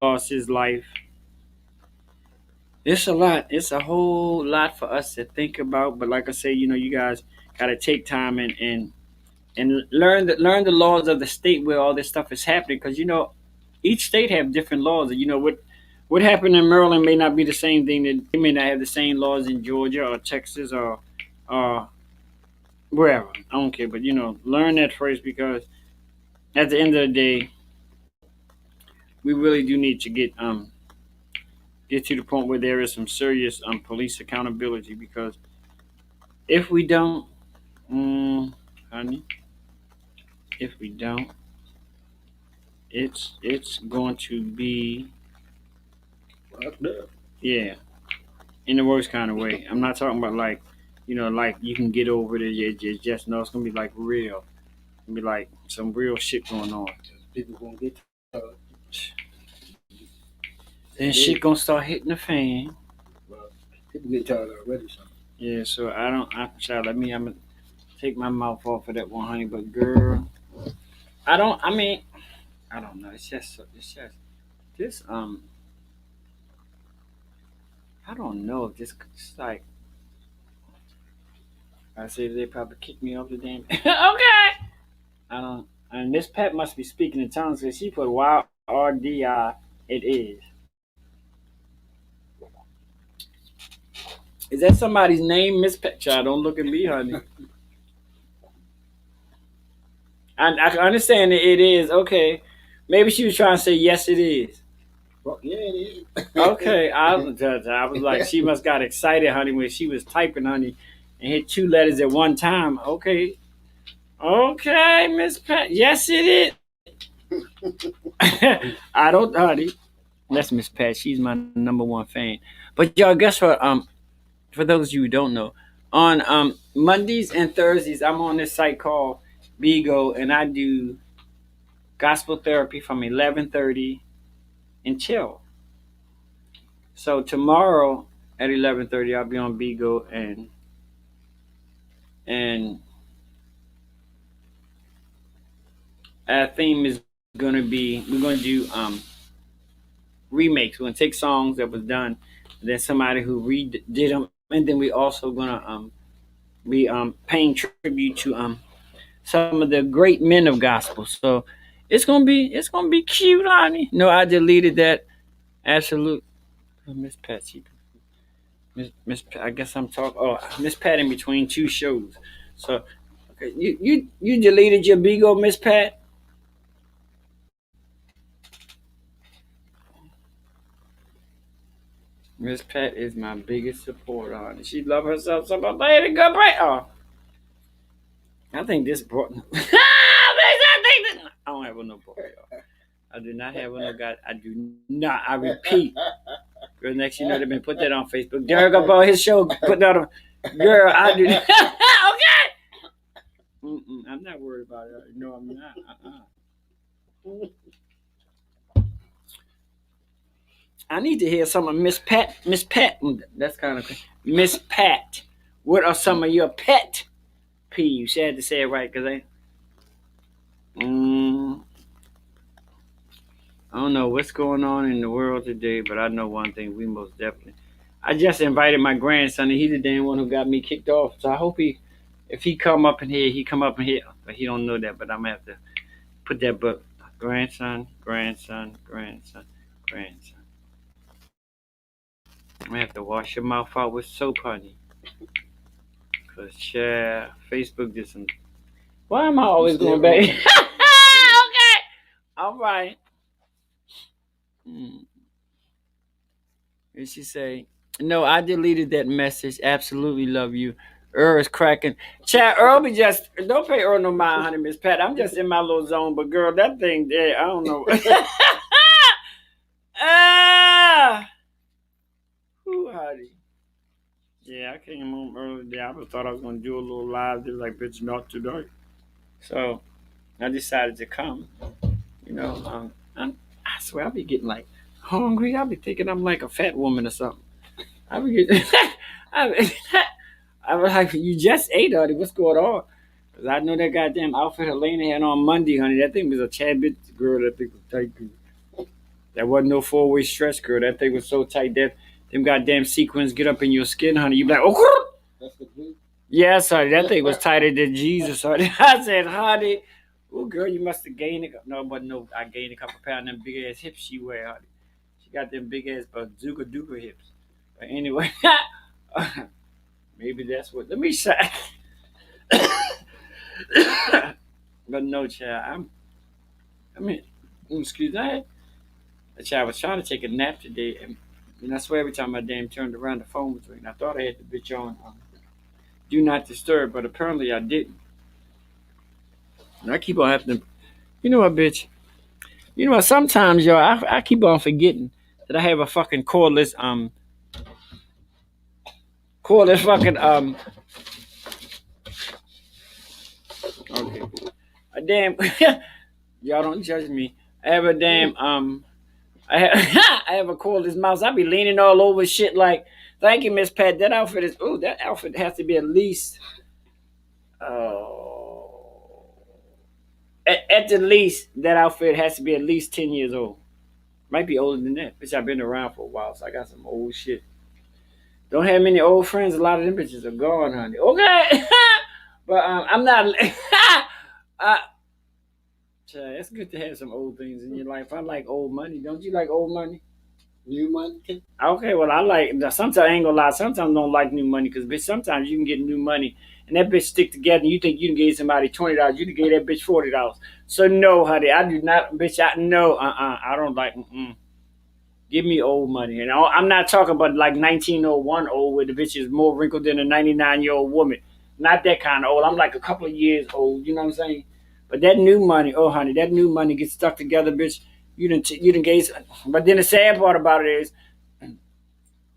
lost his life. It's a lot. It's a whole lot for us to think about. But like I say, you know, you guys gotta take time and learn the laws of the state where all this stuff is happening because you know each state have different laws. You know what happened in Maryland may not be the same thing that they may not have the same laws in Georgia or Texas or wherever. I don't care, but you know, learn that first because at the end of the day, we really do need to get to the point where there is some serious police accountability because if we don't, honey, if we don't, it's going to be Fucked up. yeah in the worst kind of way. I'm not talking about like you know like you can get over it. Just no, it's gonna be like real. It's gonna be like some real shit going on. People gonna get tired. Then shit gonna start hitting the fan. Well, people get tired already. So. Yeah, so I don't. Child, I'm gonna take my mouth off of that one, honey. But girl, I don't. I mean, I don't know. It's just this. I don't know. Just like I said, they probably kicked me off the damn. Okay. I don't. And this pet must be speaking in tongues because she put YRDI. It is. Is that somebody's name, Miss Pet? Child, don't look at me, honey. I can understand that it is. Okay. Maybe she was trying to say yes, it is. Well, yeah, it is. Okay, I was like, she must got excited, honey, when she was typing, honey, and hit two letters at one time. Okay, okay, Miss Pat. Yes, it is. I don't, honey. That's Miss Pat. She's my number one fan. But y'all, guess what? For those of you who don't know, on Mondays and Thursdays, I'm on this site called Bigo, and I do gospel therapy from 11:30 until. So tomorrow at 11:30, I'll be on Bigo, and our theme is gonna be we're gonna do remakes. We're gonna take songs that was done, and then somebody who redid them and then we also gonna be paying tribute to some of the great men of gospel. So it's gonna be cute, honey. No, I deleted that. Absolute. Miss Patsy. I guess I'm talking. Oh, Miss Pat in between two shows. So, okay, you deleted your Bigo, Miss Pat. Miss Pat is my biggest supporter, honey. She love herself so much. Lady, good break. Oh, I think this brought. I don't have no boy, y'all. I do not have no guy. I do not. I repeat. Girl, next you know they've been put that on Facebook. Derrick about his show. Put that on. Girl, I do. Okay. I'm not worried about it. No, I'm not. I need to hear some of Miss Pat. Miss Pat. That's kind of Miss Pat. What are some of your pet peeves? You had to say it right, cause I don't know what's going on in the world today, but I know one thing: we most definitely. I just invited my grandson, and he's the damn one who got me kicked off. So I hope if he come up in here, he come up in here. But he don't know that. But I'm gonna have to put that book. Grandson, grandson, grandson, grandson. I'm gonna have to wash your mouth out with soap, honey. Cause Facebook did some. Why am I always going back? Okay, all right. And she say, "No, I deleted that message. Absolutely love you." Earl is cracking. Chad, Earl be just don't pay Earl no mind, honey, Miss Pat. I'm just in my little zone, but girl, that thing there, I don't know. Ah, who, honey? Yeah, I came home early today. I thought I was gonna do a little live. They was like, "Bitch, not today." So I decided to come. You know, I swear I be getting like hungry. I be thinking I'm like a fat woman or something. I be getting. I was like, you just ate, honey. What's going on? Cause I know that goddamn outfit Helena had on Monday, honey. That thing was a tad bit, girl. That thing was tight. Girl. That wasn't no 4-way stretch, girl. That thing was so tight that them goddamn sequins get up in your skin, honey. You be like, oh. That's the glue. Yes, honey. That thing was tighter than Jesus, honey. I said, honey. Oh, girl, you must have gained no, I gained a couple pounds. Them big ass hips she wear, honey. She got them big ass bazooka duper hips. But anyway, maybe that's what. Let me say. But no, child. Excuse me. The child was trying to take a nap today, and I swear every time I damn turned around, the phone was ringing. I thought I had the bitch on do not disturb, but apparently I didn't. And I keep on having to. You know what, bitch? You know what? Sometimes, y'all, I keep on forgetting that I have a fucking cordless fucking Okay. A damn. Y'all don't judge me. I have a damn I have I have a cordless mouse. I be leaning all over shit like. Thank you, Miss Pat. That outfit is. Ooh, that outfit has to be at least. Oh. At the least, that outfit has to be at least 10 years old. Might be older than that. Bitch, I've been around for a while, so I got some old shit. Don't have many old friends. A lot of them bitches are gone, honey. Okay, but I'm not. It's good to have some old things in your life. I like old money. Don't you like old money? New money. Okay, well I like. Sometimes I ain't gonna lie. Sometimes I don't like new money because bitch. Sometimes you can get new money and that bitch stick together. And you think you can give somebody $20? You can give that bitch $40. So no, honey, I do not, bitch. No, I don't like. Give me old money, and I'm not talking about like 1901 old, where the bitch is more wrinkled than a 99-year-old woman. Not that kind of old. I'm like a couple of years old. You know what I'm saying? But that new money, oh honey, that new money gets stuck together, bitch. You didn't gaze. But then the sad part about it is,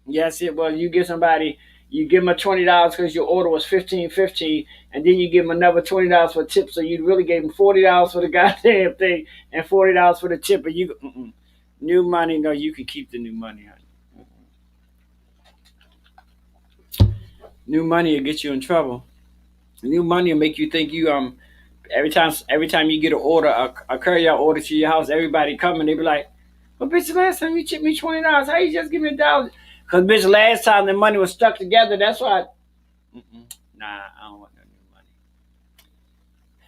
yes, it was. You give somebody, you give them a $20 because your order was 15.15, and then you give them another $20 for tip. So you really gave them $40 for the goddamn thing and $40 for the tip. And you new money, no, you can keep the new money, honey. New money will get you in trouble. New money will make you think you every time you get an order, a courier order to your house, everybody coming, they be like, "Well, bitch, the last time you tipped me $20, how you just give me $1?" Cause bitch, last time the money was stuck together, that's why. Nah, I don't want no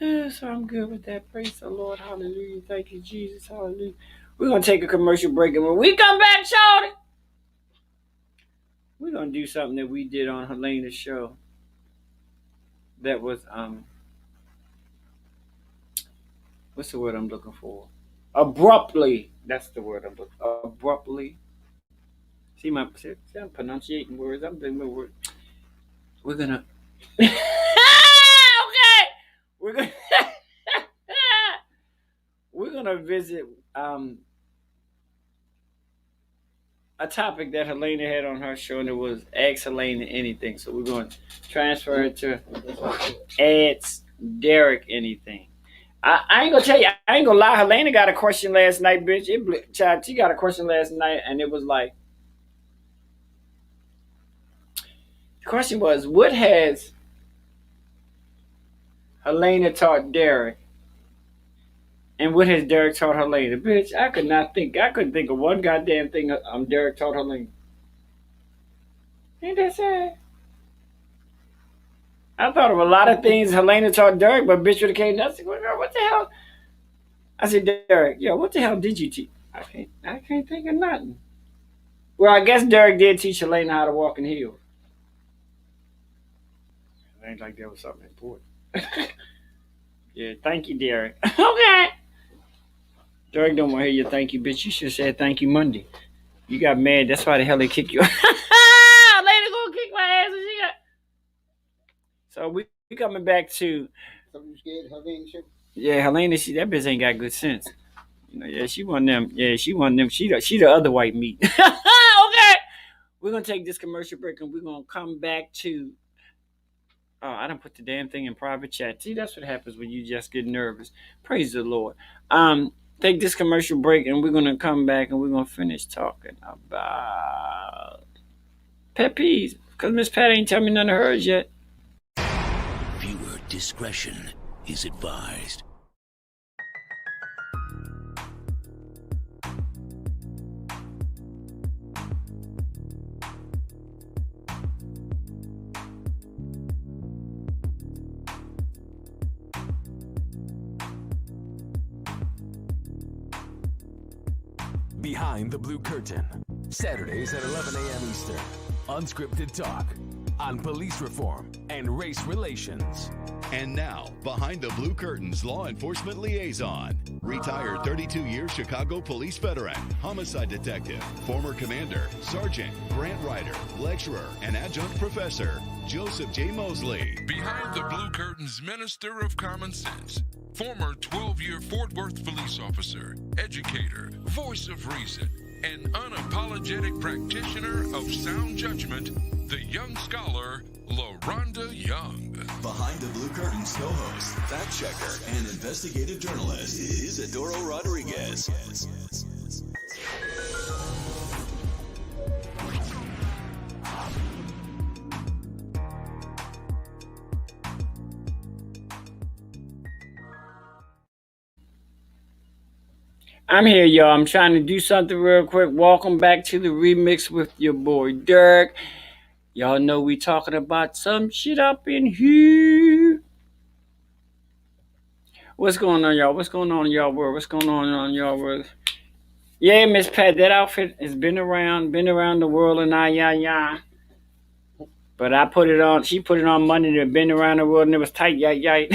new money. So I'm good with that. Praise the Lord. Hallelujah. Thank you, Jesus. Hallelujah. We're gonna take a commercial break, and when we come back, shorty, we're gonna do something that we did on Helena's show. That was what's the word I'm looking for? Abruptly. That's the word I'm looking for. Abruptly. See, I'm pronunciating words. I'm doing words. We're gonna. Okay. We're gonna. We're gonna visit a topic that Helena had on her show, and it was Ask Helena Anything. So we're going to transfer it to Ask Derrick Anything. I ain't gonna tell you. I ain't gonna lie. Helena got a question last night, bitch. She got a question last night, and it was like, the question was, what has Helena taught Derrick, and what has Derrick taught Helena? Bitch, I couldn't think of one goddamn thing Derrick taught Helena. Ain't that sad? I thought of a lot of things Helena taught Derrick, but bitch would have came nuts. What the hell? I said, Derrick, yo, what the hell did you teach? I can't think of nothing. Well, I guess Derrick did teach Helena how to walk in heels. It ain't like that was something important. Yeah, thank you, Derrick. Okay. Derrick don't want to hear your thank you, bitch. You should have said thank you Monday. You got mad. That's why the hell they kick you. Helena gonna kick my ass, and she got. So we coming back to. So you scared Helena shit? Yeah, Helena, that bitch ain't got good sense. You know, yeah, she one of them. Yeah, she one of them. She the other white meat. Okay. We're gonna take this commercial break, and we're gonna come back to. Oh, I done put the damn thing in private chat. See, that's what happens when you just get nervous. Praise the Lord. Take this commercial break, and we're gonna come back, and we're gonna finish talking about pet peeves. Cause Miss Pat ain't tell me none of hers yet. Viewer discretion is advised. Behind the Blue Curtain, Saturdays at 11 a.m. Eastern. Unscripted talk on police reform and race relations. And now, Behind the Blue Curtain's law enforcement liaison, retired 32-year Chicago police veteran, homicide detective, former commander, sergeant, grant writer, lecturer, and adjunct professor, Joseph J. Mosley. Behind the Blue Curtain's minister of common sense, former 12-year Fort Worth police officer, educator, voice of reason, and unapologetic practitioner of sound judgment, the young scholar, LaRonda Young. Behind the Blue Curtain's co-host, fact checker, and investigative journalist Isidoro Rodriguez. I'm here, y'all. I'm trying to do something real quick. Welcome back to the remix with your boy Derrick. Y'all know we talking about some shit up in here. What's going on, y'all? What's going on in y'all world? What's going on in y'all world? Yeah, Miss Pat, that outfit has been around the world and yeah. But I put it on. She put it on Monday. It been around the world and it was tight, yeah. Okay.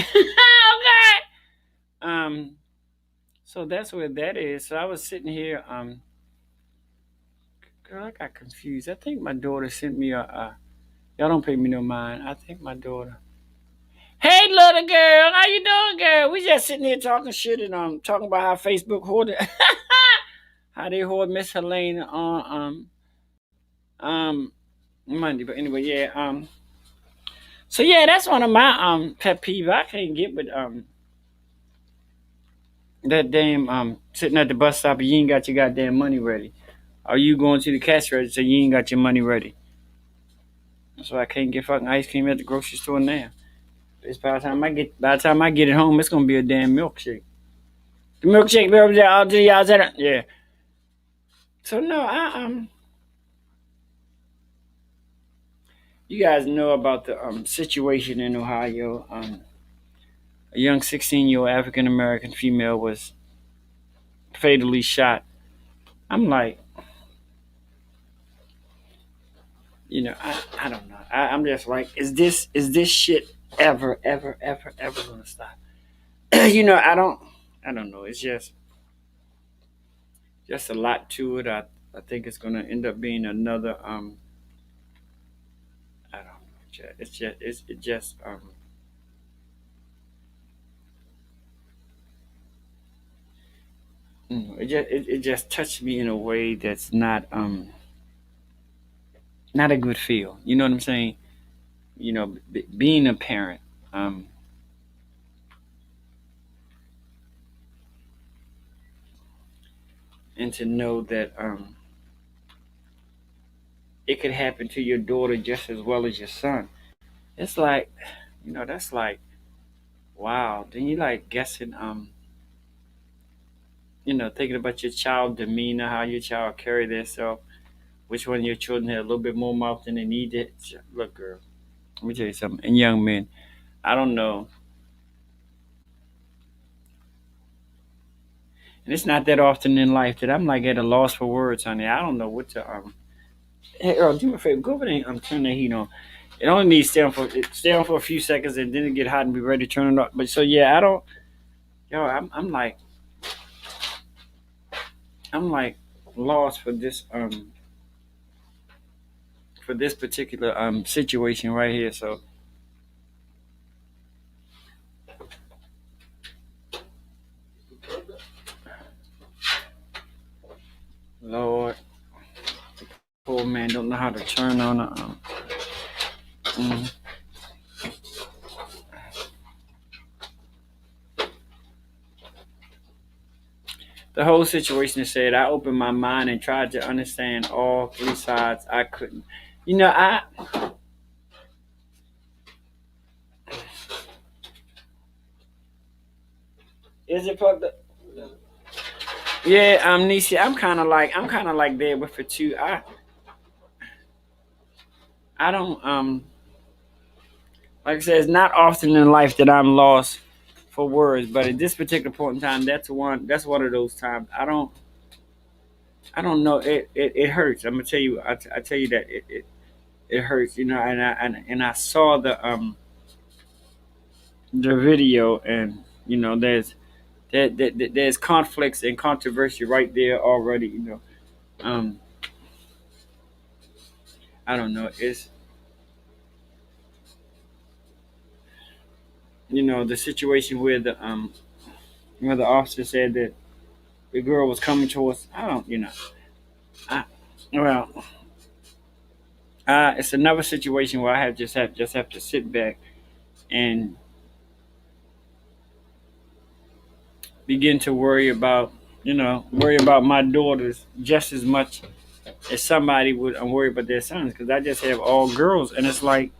So that's where that is. So I was sitting here. Girl, I got confused. I think my daughter sent me a y'all don't pay me no mind. I think my daughter. Hey, little girl, how you doing, girl? We just sitting here talking shit and talking about how Facebook hoarded, how they hoard Miss Helena on Monday. But anyway, yeah. So yeah, that's one of my pet peeves. I can't get with that damn sitting at the bus stop and you ain't got your goddamn money ready. Or you going to the cash register, you ain't got your money ready. That's why I can't get fucking ice cream at the grocery store now. It's by the time I get it home, it's gonna be a damn milkshake. The milkshake be over there all day, y'all. Yeah. So no, You guys know about the situation in Ohio. A young 16-year-old African American female was fatally shot. I'm like, I don't know. I'm just like, is this shit ever gonna stop? I don't know. It's just a lot to it. I think it's gonna end up being another I don't know. It just touched me in a way that's not a good feel. You know what I'm saying? Being a parent, um, and to know that it could happen to your daughter just as well as your son. It's like, that's like, wow. Then you like guessing, thinking about your child demeanor, how your child carry themselves, which one of your children had a little bit more mouth than they needed. Look, girl, let me tell you something. And young men, I don't know. And it's not that often in life that I'm like at a loss for words, honey. I don't know what to Hey Earl, do me a favor, go over there and turn the heat on. It only needs stay on for a few seconds and then it get hot and be ready to turn it off. But so yeah, I don't I'm like lost for this particular situation right here. So Lord, poor man don't know how to turn on mm. The whole situation is said. I opened my mind and tried to understand all three sides. I couldn't. I is it fucked up? Yeah, amnesia. I'm kind of like there with it too. I don't like I said, it's not often in life that I'm lost for words, but at this particular point in time, that's one of those times. I don't know. It hurts. I'm gonna tell you. I tell you that it hurts. And I saw the video, and there's conflicts and controversy right there already. Um, I don't know. It's the situation where the officer said that the girl was coming towards. I don't. I, well, it's another situation where I have to sit back and begin to worry about my daughters just as much as somebody would worry about their sons, because I just have all girls, and it's like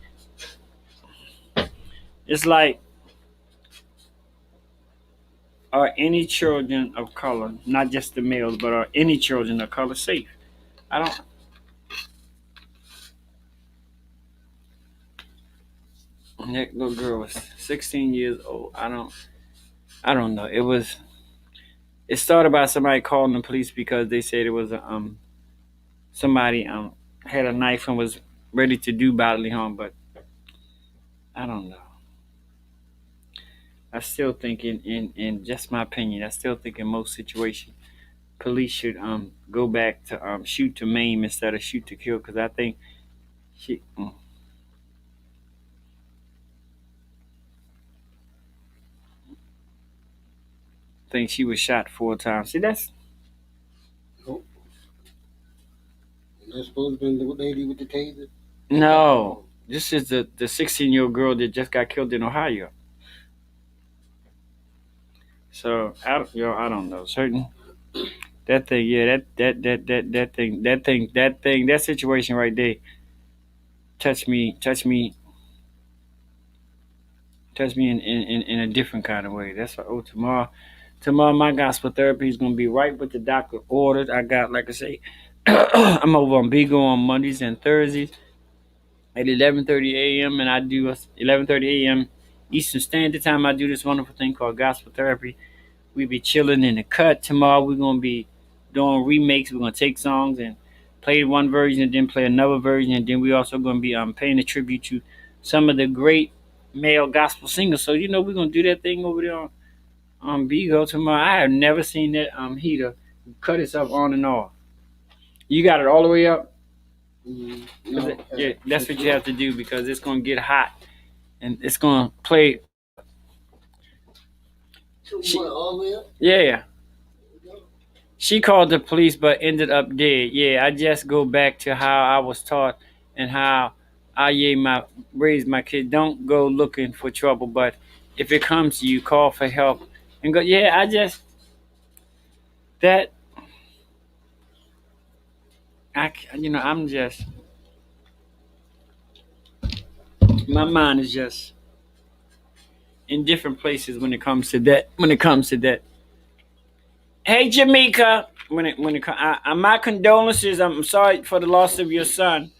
are any children of color, not just the males, but are any children of color safe? I don't. That little girl was 16 years old. I don't know. It started by somebody calling the police because they said it was somebody had a knife and was ready to do bodily harm, but I don't know. I still think in just my opinion, I still think in most situations police should go back to shoot to maim instead of shoot to kill, because I think she think she was shot 4 times. See, that's Nope. That's supposed to be the lady with the taser. no. This is the 16-year-old girl that just got killed in Ohio. So I don't know. Certain that thing, yeah, that situation right there touch me in a different kind of way. That's why tomorrow my gospel therapy is gonna be right with the doctor orders. I got, like I say, I'm over on Bigo on Mondays and Thursdays. at 11:30 a.m. and I do 11:30 a.m. Eastern Standard Time. I do this wonderful thing called gospel therapy. We be chilling in the cut. Tomorrow we're gonna be doing remakes. We're gonna take songs and play one version and then play another version, and then we also gonna be paying a tribute to some of the great male gospel singers. So we're gonna do that thing over there on Bigo tomorrow. I have never seen that heater cut itself on and off. You got it all the way up. No, Yeah, that's what you have to do because it's gonna get hot and it's gonna play. So you want it all the way up? Yeah. She called the police but ended up dead. Yeah, I just go back to how I was taught and how raised my kid. Don't go looking for trouble, but if it comes to you, call for help and go. Yeah, that I'm just my mind is just in different places when it comes to that. Hey, Jamaica. My condolences. I'm sorry for the loss of your son.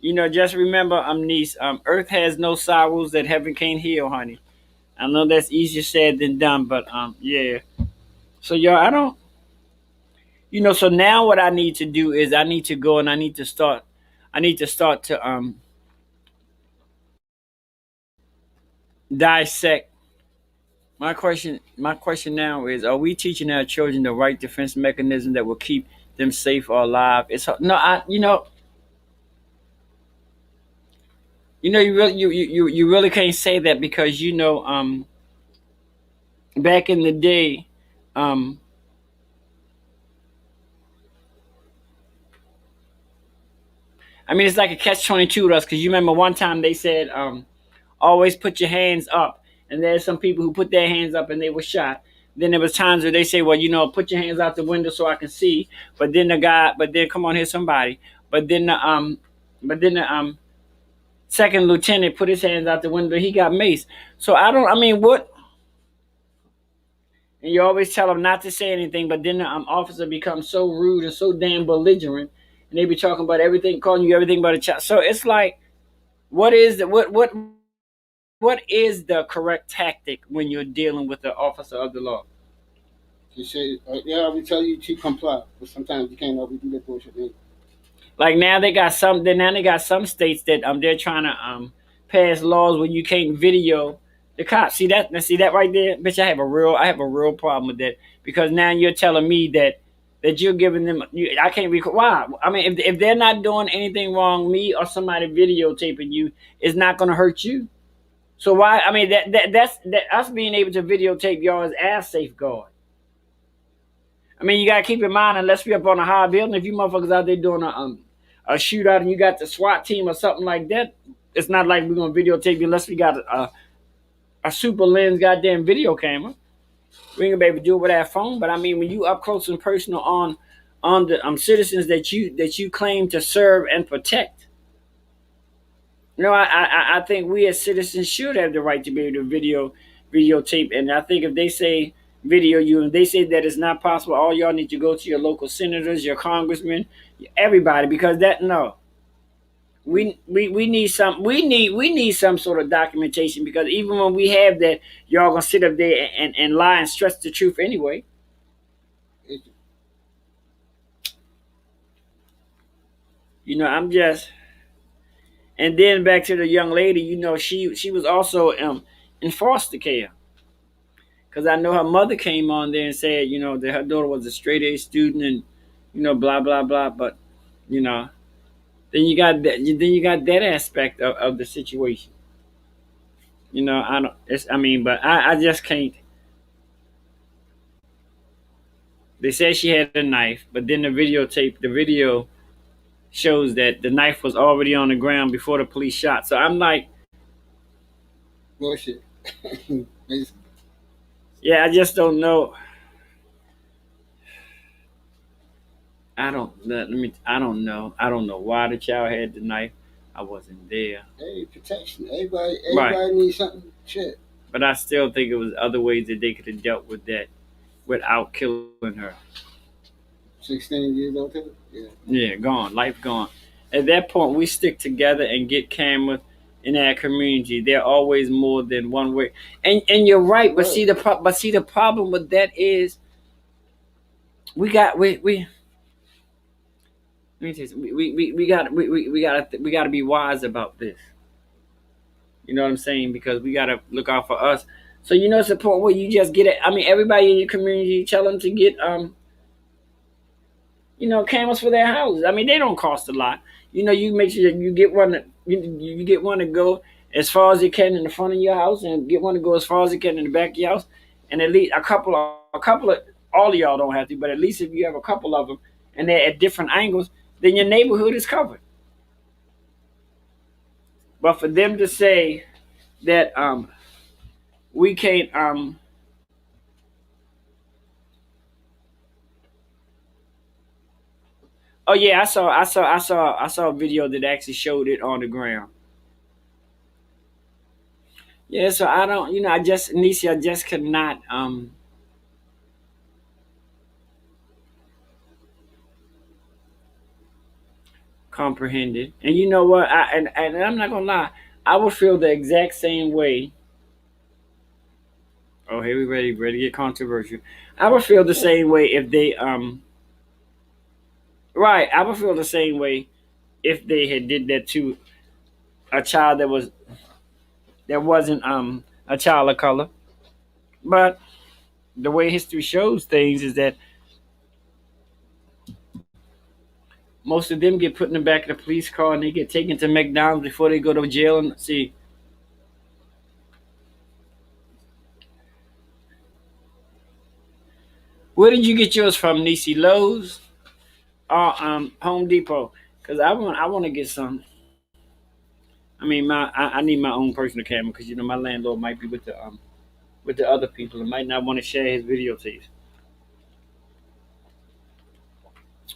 Just remember, niece. Earth has no sorrows that heaven can't heal, honey. I know that's easier said than done, but yeah. So y'all, I don't. So now what I need to do is I need to go and I need to start. I need to start to dissect. My question now is: are we teaching our children the right defense mechanism that will keep them safe or alive? It's no, you really can't say that because back in the day, it's like a catch-22 with us because you remember one time they said always put your hands up, and there's some people who put their hands up and they were shot. Then there was times where they say, well, put your hands out the window so I can see. But then come on, here's somebody. But then the second lieutenant put his hands out the window. He got maced. So what? And you always tell them not to say anything, but then the officer becomes so rude and so damn belligerent, and they be talking about everything, calling you everything but a child. So it's like, what is the correct tactic when you're dealing with the officer of the law? You say, they always tell you to comply, but sometimes you can't always do that bullshit. Like now they got some states that they're trying to pass laws where you can't video the cops. See that? Now see that right there, bitch. I have a real problem with that because now you're telling me that you're giving them. I can't record. Why? If they're not doing anything wrong, me or somebody videotaping you is not going to hurt you. So why? That's us being able to videotape y'all is as safeguard. You gotta keep in mind, unless we up on a high building, if you motherfuckers out there doing a shootout and you got the SWAT team or something like that, it's not like we're gonna videotape you unless we got a super lens goddamn video camera. We ain't gonna be able to do it with our phone. But when you up close and personal on the citizens that you claim to serve and protect, I think we as citizens should have the right to be able to videotape. And I think if they say video you and they say that it's not possible, all y'all need to go to your local senators, your congressmen, everybody, because we need some sort of documentation, because even when we have that, y'all gonna sit up there and lie and stress the truth anyway. I'm just. And then back to the young lady, she was also in foster care. Because I know her mother came on there and said, that her daughter was a straight A student and, blah, blah, blah. But, then you got that aspect of the situation. But I just can't. They said she had a knife, but then the video shows that the knife was already on the ground before the police shot. So I'm like, bullshit. Yeah, I just don't know. I don't know. I don't know why the child had the knife. I wasn't there. Hey, protection. Everybody needs something. Shit. But I still think it was other ways that they could have dealt with that without killing her. 16 years old too? Yeah. Yeah, gone. Life gone. At that point, we stick together and get cameras in our community. They're always more than one way. And you're right, but see the problem with that is we got we let me tell you, we got to be wise about this. You know what I'm saying? Because we got to look out for us. So it's a point where you just get it. I mean, everybody in your community tell them to get cameras for their houses. I mean, they don't cost a lot. You make sure you get one. You get one to go as far as it can in the front of your house, and get one to go as far as it can in the back of your house, and at least a couple of all of y'all don't have to, but at least if you have a couple of them and they're at different angles, then your neighborhood is covered. But for them to say that we can't oh yeah, I saw a video that actually showed it on the ground. Yeah, so I don't, I just, Nisi, I just cannot comprehend it. And you know what? And I'm not gonna lie, I would feel the exact same way. Oh, here we ready to get controversial. I would feel the same way if they right. I would feel the same way if they had did that to a child that wasn't a child of color. But the way history shows things is that most of them get put in the back of the police car and they get taken to McDonald's before they go to jail. And see, where did you get yours from, Nisi? Lowe's or Home Depot? Because I want to get some. I mean, I need my own personal camera because my landlord might be with the other people and might not want to share his videotapes.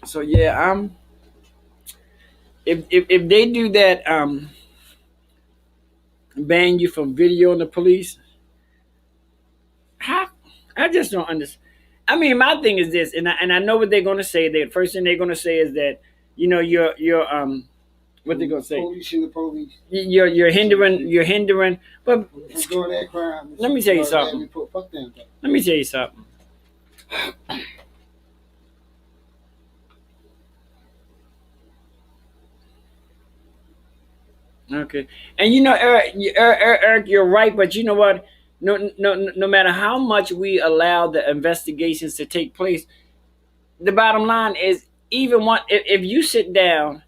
So yeah, if they do that, ban you from videoing the police, how? I just don't understand. I mean, my thing is this, and I know what they're going to say. The first thing they're going to say is that you're what they're going to say. Policing the police. You're hindering. But doing that crime. Let me tell you something. Let me tell you something. Okay, and Eric, you're right. But you know what? No matter how much we allow the investigations to take place, the bottom line is even if you sit down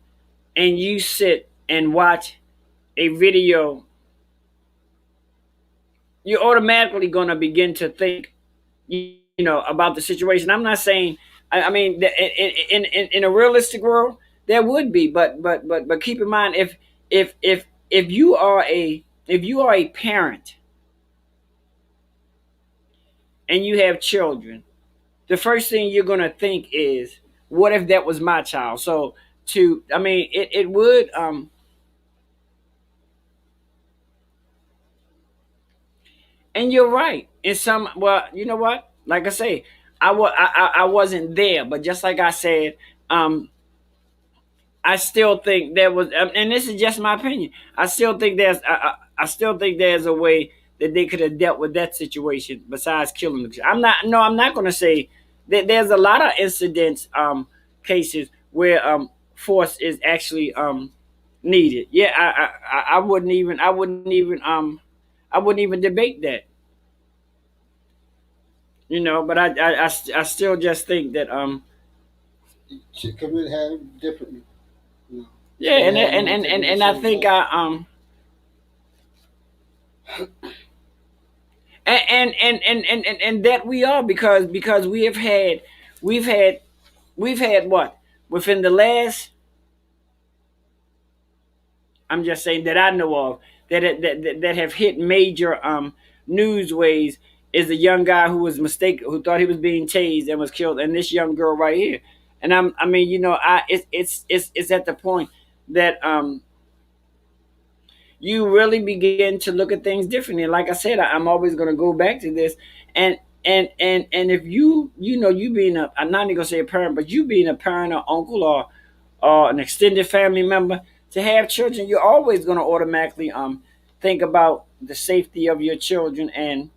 and you sit and watch a video, you're automatically going to begin to think, about the situation. I'm not saying, I mean, in a realistic world, there would be, but keep in mind if you are a parent and you have children, the first thing you're going to think is, what if that was my child? So it would and you're right. You know what? Like I say, I wasn't there, but just like I said, I still think there was, and this is just my opinion. I still think I still think there's a way that they could have dealt with that situation besides killing the. I'm not going to say that there's a lot of incidents, cases where force is actually needed. Yeah, I wouldn't even debate that. But I still just think that should commit have differently. Yeah, and I think and that we are because we've had what within the last, I'm just saying that I know of that have hit major newsways is a young guy who was mistaken, who thought he was being tased and was killed, and this young girl right here. And it's at the point that you really begin to look at things differently. Like I said, I'm always going to go back to this, and if you being I'm not even gonna say a parent, but you being a parent or uncle or or an extended family member to have children, you're always going to automatically think about the safety of your children and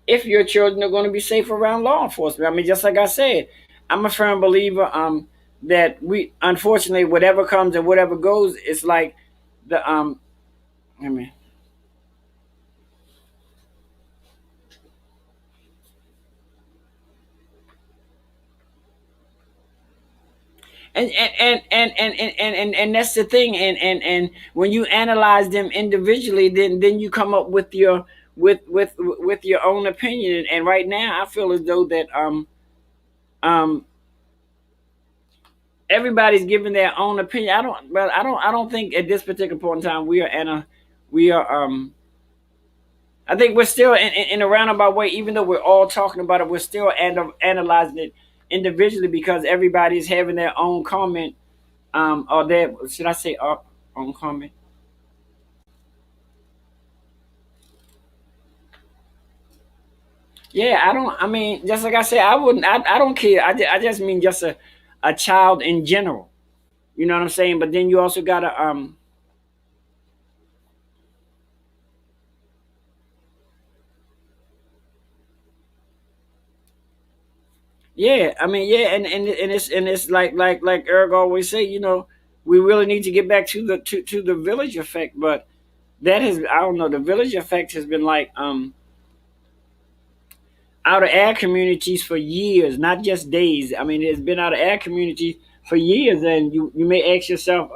if your children are going to be safe around law enforcement. I mean, just like I said, I'm a firm believer that we, unfortunately, whatever comes and whatever goes, it's like the I mean, and that's the thing. And when you analyze them individually, then you come up with your with your own opinion. And right now, I feel as though that um everybody's giving their own opinion. I don't think at this particular point in time we are I think we're still in a roundabout way, even though we're all talking about it, we're still analyzing it individually because everybody's having their own comment, or their, should I say, own comment? Yeah, I don't. I mean, just like I said, I wouldn't. I don't care. I just mean just a child in general. You know what I'm saying? But then you also gotta yeah, I mean, yeah, and it's like Eric always say, we really need to get back to the village effect, but that has, I don't know, the village effect has been like out of our communities for years, not just days. I mean, it's been out of our communities for years, and you may ask yourself,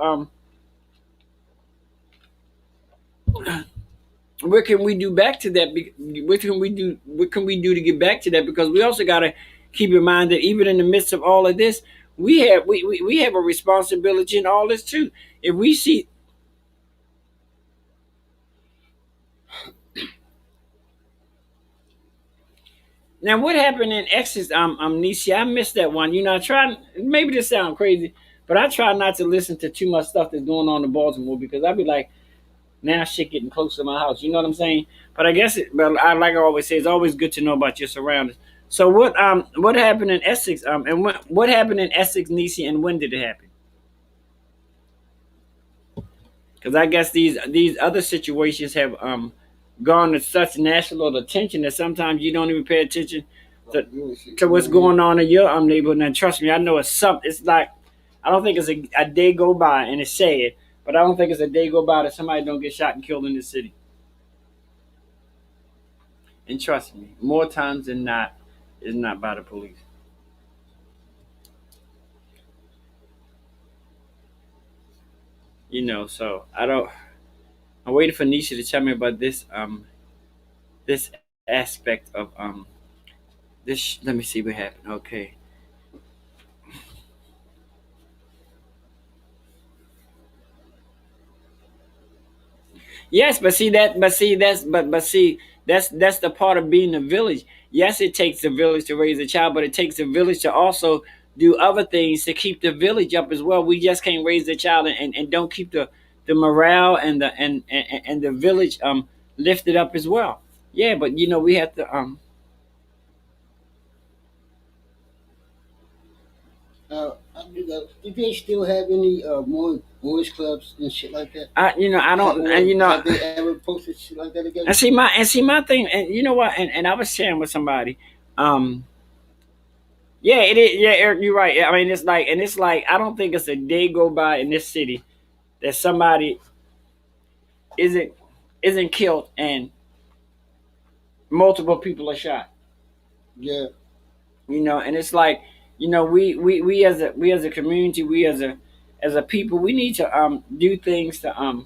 what can we do back to that? What can we do to get back to that? Because we also got to keep in mind that even in the midst of all of this, we have a responsibility in all this too. If we see now what happened in Exodus, Nisi, I missed that one. I try, maybe this sounds crazy, but I try not to listen to too much stuff that's going on in Baltimore because I'd be like, now shit getting close to my house. You know what I'm saying? But I guess but I, like I always say, it's always good to know about your surroundings. So what happened in Essex, and what happened in Essex, Nisi, and when did it happen? Because I guess these other situations have garnered such national attention that sometimes you don't even pay attention to what's going on in your neighborhood. And trust me, I know it's something. It's like, I don't think it's a day go by, and it's sad, but I don't think it's a day go by that somebody don't get shot and killed in the city. And trust me, more times than not, it's not by the police. So I don't. I'm waiting for Nisha to tell me about this aspect of this. Let me see what happened. Okay. Yes, but see that, but see that's the part of being a village. Yes, it takes a village to raise a child, but it takes a village to also do other things to keep the village up as well. We just can't raise the child and don't keep the morale and the village lifted up as well. Yeah, but we have to Do they still have any more boys clubs and shit like that? I don't, and Have they ever posted shit like that again? and see my thing, and you know what, and I was sharing with somebody, um, yeah, it is, yeah, Eric, you're right. I mean, it's like I don't think it's a day go by in this city that somebody isn't isn't killed and multiple people are shot. Yeah. And it's like, we as a community, we as a people, we need to do things to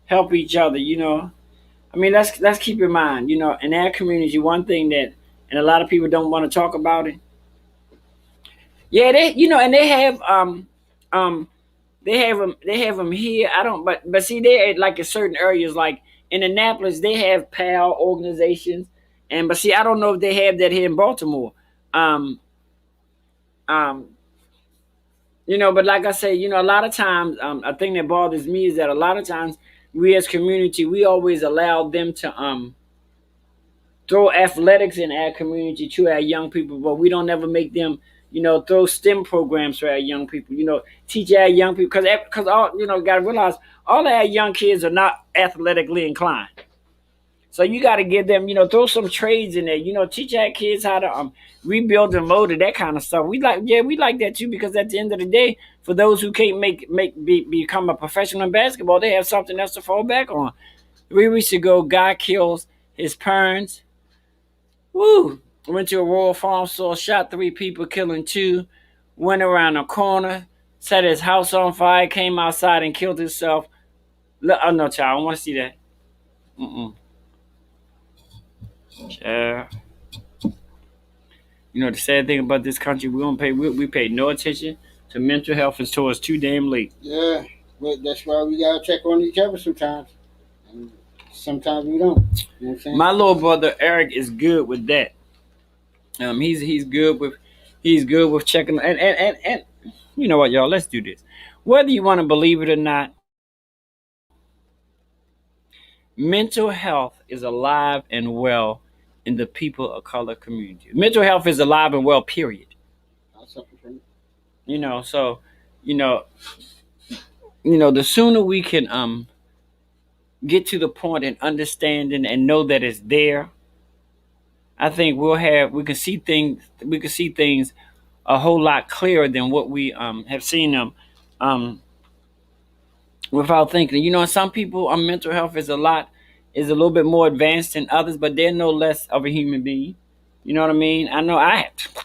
help each other. I mean, let's keep in mind, in our community, one thing that, and a lot of people don't want to talk about it. Yeah, and they have they have them here. I don't, but see, they're at like in certain areas, like in Annapolis, they have PAL organizations, and but see, I don't know if they have that here in Baltimore. Um, um, but like I say, a lot of times, a thing that bothers me is that a lot of times we as community, we always allow them to throw athletics in our community to our young people, but we don't ever make them, throw STEM programs for our young people. Teach our young people because all got to realize all our young kids are not athletically inclined. So you got to give them, throw some trades in there. Teach our kids how to rebuild a motor, that kind of stuff. We like that too because at the end of the day, for those who can't become a professional in basketball, they have something else to fall back on. 3 weeks ago, guy kills his parents. Woo! Went to a Royal Farm store, shot 3 people, killing 2. Went around a corner, set his house on fire, came outside and killed himself. Oh no, child, I don't want to see that. Child. The sad thing about this country, we pay no attention to mental health until it's too damn late. Yeah, but that's why we gotta check on each other sometimes. And sometimes we don't. You know what I'm saying? My little brother Eric is good with that. He's good with checking and you know what, y'all? Let's do this. Whether you want to believe it or not, mental health is alive and well in the people of color community. Mental health is alive and well, period. I'll suffer from it. So, the sooner we can get to the point and understand and know that it's there, I think we can see things a whole lot clearer than what we have seen them without thinking. Some people mental health is a little bit more advanced than others, but they're no less of a human being. You know what I mean? I know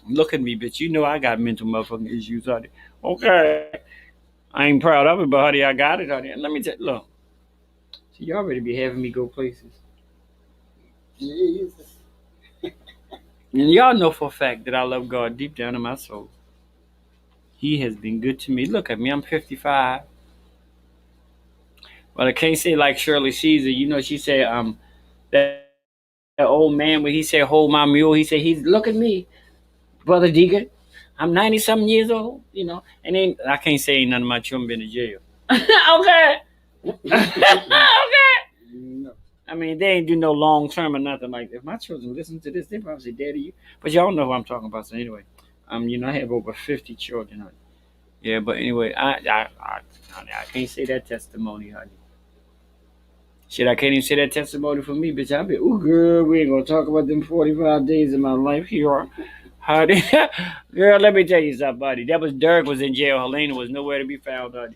look at me, bitch. I got mental motherfucking issues, honey. Okay. I ain't proud of it, but honey, I got it, honey. And let me tell you, look. So you already be having me go places. Jesus. And y'all know for a fact that I love God deep down in my soul. He has been good to me. Look at me, I'm 55. But I can't say like Shirley Caesar. She said that old man when he said hold my mule, he said look at me, Brother Deacon. I'm 90-something years old, and then I can't say none of my children been in jail. Okay. Okay. No. I mean, they ain't do no long term or nothing like that. If my children listen to this, they probably say, Daddy, you. But y'all know who I'm talking about. So anyway, I have over 50 children, honey. Yeah, but anyway, honey, I can't say that testimony, honey. Shit, I can't even say that testimony for me, bitch. I be, ooh, girl, we ain't gonna talk about them 45 days of my life. Here, honey. Girl, let me tell you something, buddy. That was Derrick was in jail. Helena was nowhere to be found, honey.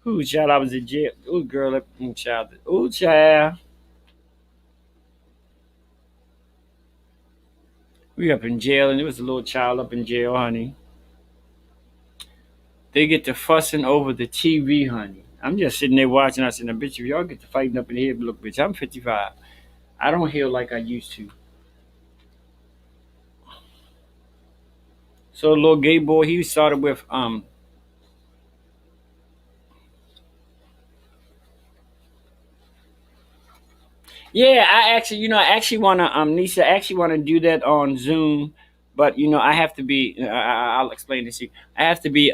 Ooh, child, I was in jail. Ooh, girl, child. Ooh, child. We up in jail, and there was a little child up in jail, honey. They get to fussing over the TV, honey. I'm just sitting there watching. I said, now, bitch, if y'all get to fighting up in here, look, bitch, I'm 55. I don't heal like I used to. So, little gay boy, he started with, yeah, I actually want to, Nisha, I actually want to do that on Zoom, but, I have to be, I'll explain this to you. I have to be,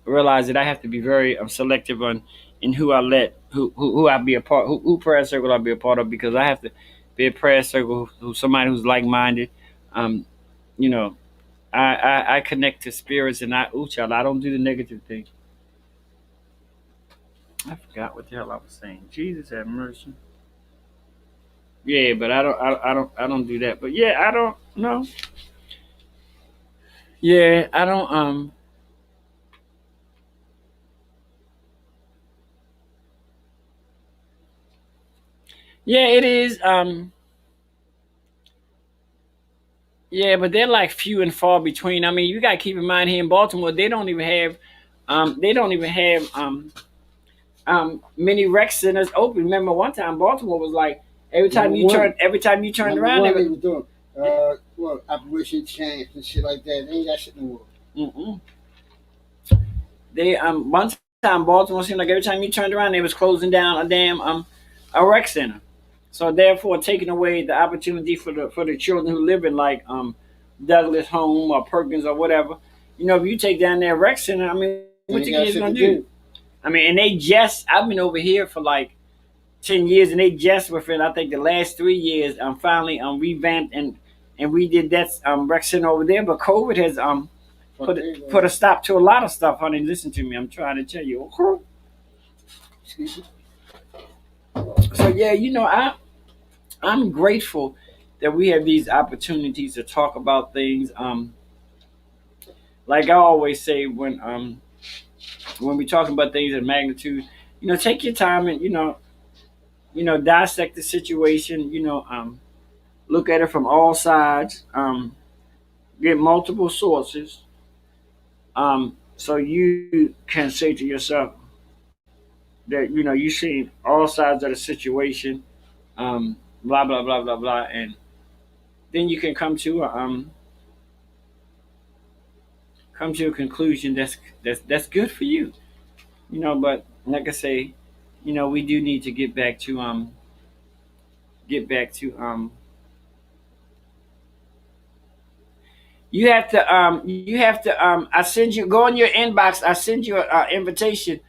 realize that I have to be very selective in who I let, who I be a part, who prayer circle I be a part of, because I have to be a prayer circle who somebody who's like-minded. You know, I connect to spirits, and child, I don't do the negative thing. I forgot what the hell I was saying. Jesus have mercy. Yeah, but I don't do that. But yeah, I don't know. Yeah, I don't yeah, it is yeah, but they're like few and far between. I mean, you got to keep in mind here in Baltimore, they don't even have many rec centers open. Remember one time Baltimore was like every time you turned around, they were doing Operation Chance and shit like that. They ain't got shit no more. They one time Baltimore seemed like every time you turned around, they was closing down a damn a rec center. So therefore, taking away the opportunity for the children who live in like Douglas Home or Perkins or whatever. If you take down their rec center, I mean, what your kids gonna do? I mean, and I've been over here for like 10 years, and they just within I think the last 3 years finally revamped and we did that rec center over there. But COVID has put a stop to a lot of stuff, honey. Listen to me, I'm trying to tell you. So yeah, I'm grateful that we have these opportunities to talk about things. Like I always say when we talk about things in magnitude, take your time and dissect the situation. Look at it from all sides. Get multiple sources. So you can say to yourself that you see all sides of the situation. Blah blah blah blah blah, and then you can come to a conclusion that's good for you. But like I say, we do need to get back to. I send you, go in your inbox. I send you an invitation,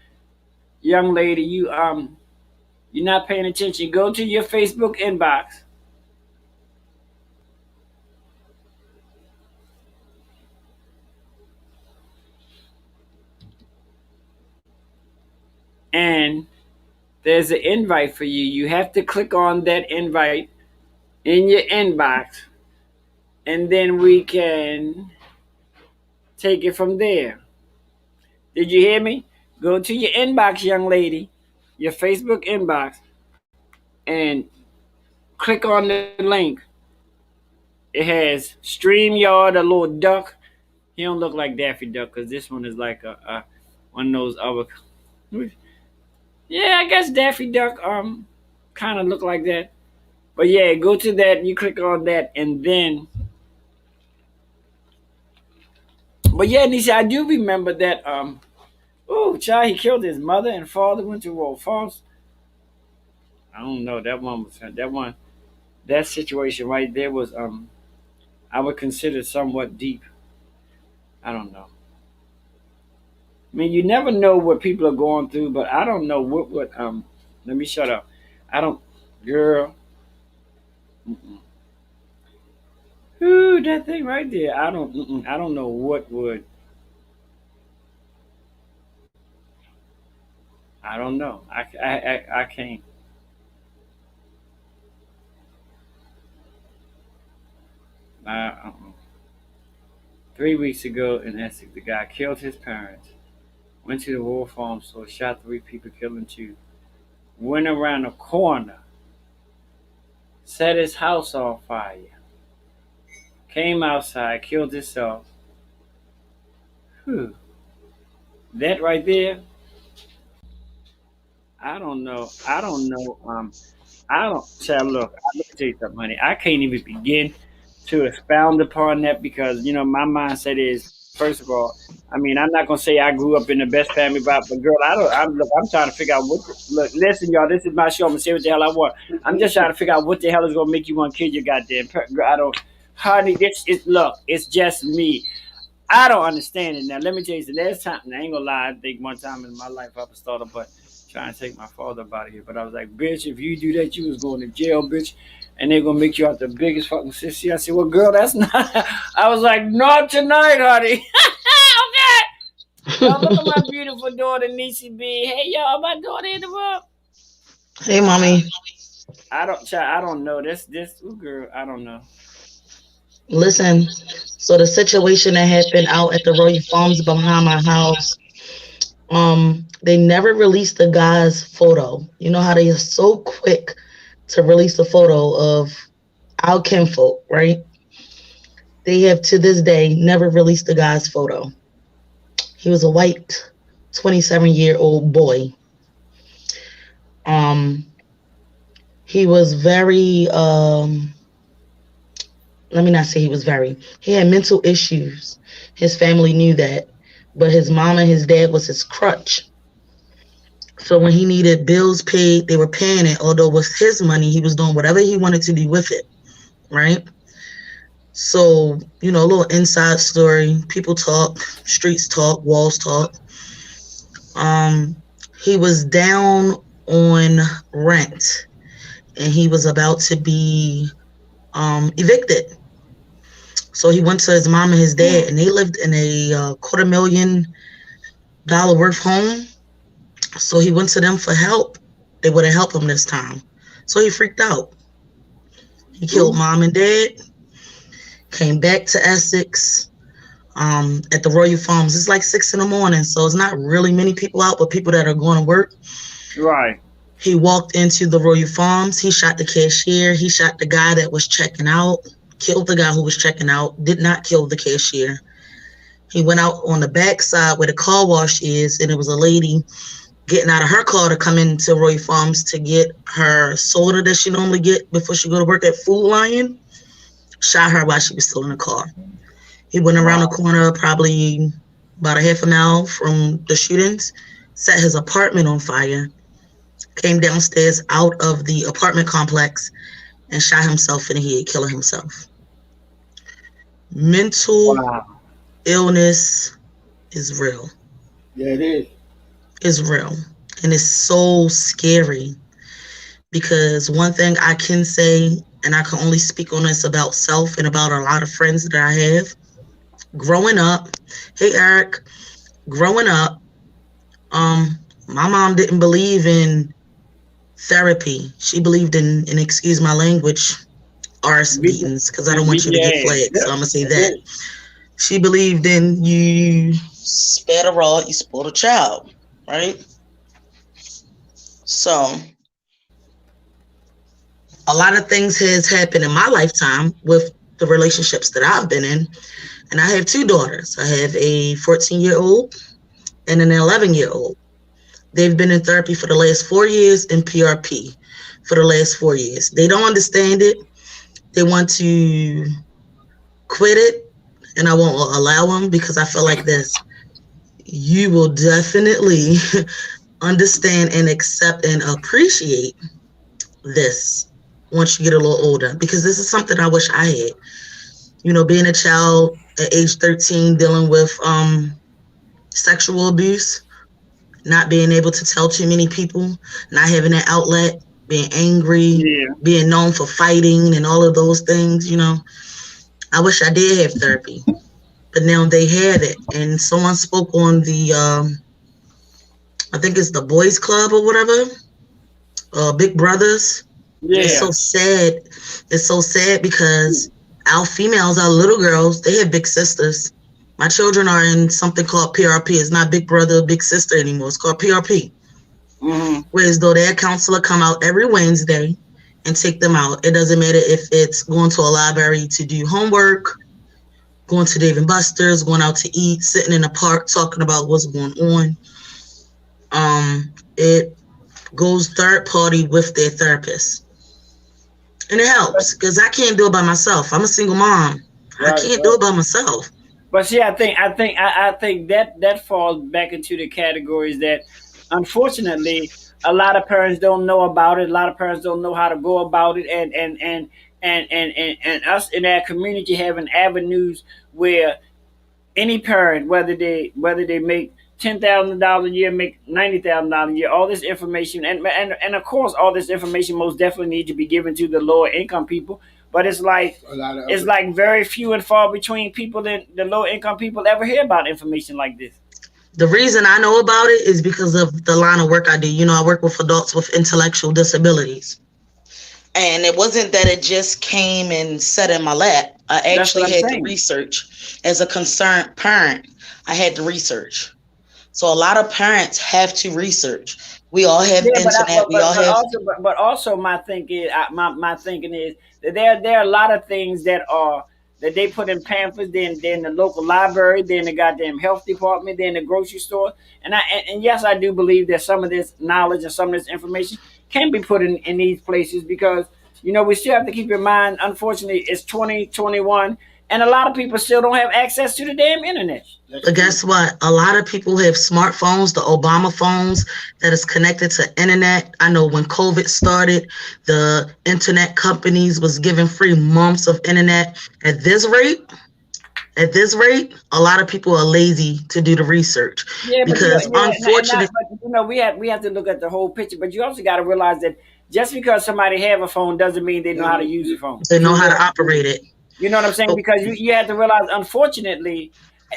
young lady. You're not paying attention. Go to your Facebook inbox and there's an invite for you. You have to click on that invite in your inbox, and then we can take it from there. Did you hear me? Go to your inbox, young lady, your Facebook inbox, and click on the link. It has StreamYard, a little duck. He don't look like Daffy Duck because this one is like a one of those other. Yeah, I guess Daffy Duck kind of look like that. But yeah, go to that. You click on that, and then. But yeah, Nisha, I do remember that. Oh, child, he killed his mother and father. Went to Roll Falls. I don't know. That situation right there was I would consider somewhat deep. I don't know. I mean, you never know what people are going through, but I don't know what let me shut up. I don't, girl. Mm-mm. Ooh, that thing right there. I don't know what would. I don't know. I can't. Uh-uh. 3 weeks ago in Essex, the guy killed his parents. Went to the Wolf Farm store, shot 3 people, killing two. Went around the corner, set his house on fire. Came outside, killed himself. Whew. That right there, I don't know. I don't know. I don't tell. Look, let me tell you something, honey. I can't even begin to expound upon that because my mindset is first of all. I mean, I'm not gonna say I grew up in the best family, but girl, I don't. I'm trying to figure out what. Look, listen, y'all. This is my show. I'm gonna say what the hell I want. I'm just trying to figure out what the hell is gonna make you want to kill your goddamn parent. Girl, I don't. Honey, this is look. It's just me. I don't understand it. Now, let me tell you, the last time, and I ain't gonna lie, I think one time in my life I was thought about trying to take my father up out of here. But I was like, bitch, if you do that, you was going to jail, bitch. And they're gonna make you out the biggest fucking sissy. I said, well, girl, that's not. I was like, not tonight, honey. Okay. Y'all look at my beautiful daughter, Niecy B. Hey, y'all, my daughter in the room. Hey, mommy. I don't know. Ooh, girl, I don't know. Listen, so the situation that happened out at the Royal Farms behind my house, they never released the guy's photo. You know how they are so quick to release a photo of our kinfolk, right? They have to this day never released the guy's photo. He was a white 27-year-old boy. He was very let me not say he had mental issues. His family knew that, but his mom and his dad was his crutch. So when he needed bills paid, they were paying it. Although it was his money, he was doing whatever he wanted to do with it, right? So, a little inside story. People talk, streets talk, walls talk. He was down on rent, and he was about to be evicted. So he went to his mom and his dad, and they lived in a $250,000 worth home. So he went to them for help. They wouldn't help him this time. So he freaked out. He killed mom and dad, came back to Essex at the Royal Farms. It's like 6 a.m, so it's not really many people out, but people that are going to work. Right. He walked into the Royal Farms. He shot the cashier. He shot the guy that was checking out, killed the guy who was checking out, did not kill the cashier. He went out on the back side where the car wash is, and it was a lady getting out of her car to come into Royal Farms to get her soda that she normally get before she go to work at Food Lion. Shot her while she was still in the car. He went around the corner probably about a half an hour from the shootings, set his apartment on fire, came downstairs out of the apartment complex and shot himself in the head, killing himself. Mental illness is real. Yeah, it is. It's real. And it's so scary because one thing I can say, and I can only speak on this about self and about a lot of friends that I have, growing up, hey Eric, growing up, my mom didn't believe in therapy. She believed in excuse my language, arse beatings, because I don't want you to get flagged, so I'm going to say that. She believed in you spare the rod, you spoil the child, right? So a lot of things has happened in my lifetime with the relationships that I've been in. And I have 2 daughters. I have a 14-year-old and an 11-year-old. They've been in therapy for the last 4 years and PRP for the last 4 years. They don't understand it. They want to quit it, and I won't allow them because I feel like this. You will definitely understand and accept and appreciate this once you get a little older, because this is something I wish I had. You know, being a child at age 13, dealing with sexual abuse, not being able to tell too many people, not having an outlet, being angry, being known for fighting and all of those things, you know. I wish I did have therapy, but now they have it. And someone spoke on the, I think it's the Boys Club or whatever, Big Brothers. Yeah. It's so sad. It's so sad because our females, our little girls, they have big sisters. My children are in something called PRP. It's not Big Brother, Big Sister anymore. It's called PRP. Mm-hmm. Whereas though their counselor come out every Wednesday and take them out. It doesn't matter if it's going to a library to do homework, going to Dave and Buster's, going out to eat, sitting in the park talking about what's going on. It goes third party with their therapist. And it helps because I can't do it by myself. I'm a single mom. Right, I can't do it by myself. But see, I think that falls back into the categories that, unfortunately, a lot of parents don't know about it. A lot of parents don't know how to go about it, and us in our community having avenues where any parent, whether they make $10,000 a year, make $90,000 a year, all this information, and of course, all this information most definitely needs to be given to the lower income people. But it's like very few and far between people that the low income people ever hear about information like this. The reason I know about it is because of the line of work I do. You know, I work with adults with intellectual disabilities. And it wasn't that it just came and sat in my lap. I actually had to research. As a concerned parent, I had to research. So a lot of parents have to research. We all have internet. But also my thinking is that there are a lot of things that they put in pamphlets, then in the local library, then the goddamn health department, then the grocery store. And yes, I do believe that some of this knowledge and some of this information can be put in these places because, you know, we still have to keep in mind, unfortunately, it's 2021, and a lot of people still don't have access to the damn internet. But guess what? A lot of people have smartphones, the Obama phones that is connected to internet. I know when COVID started, the internet companies was giving free months of internet. At this rate, At this rate, a lot of people are lazy to do the research Yeah, but because unfortunately, we have to look at the whole picture. But you also got to realize that just because somebody have a phone doesn't mean they know how to use a phone. they know how to operate it. You know what I'm saying? Because you have to realize, unfortunately,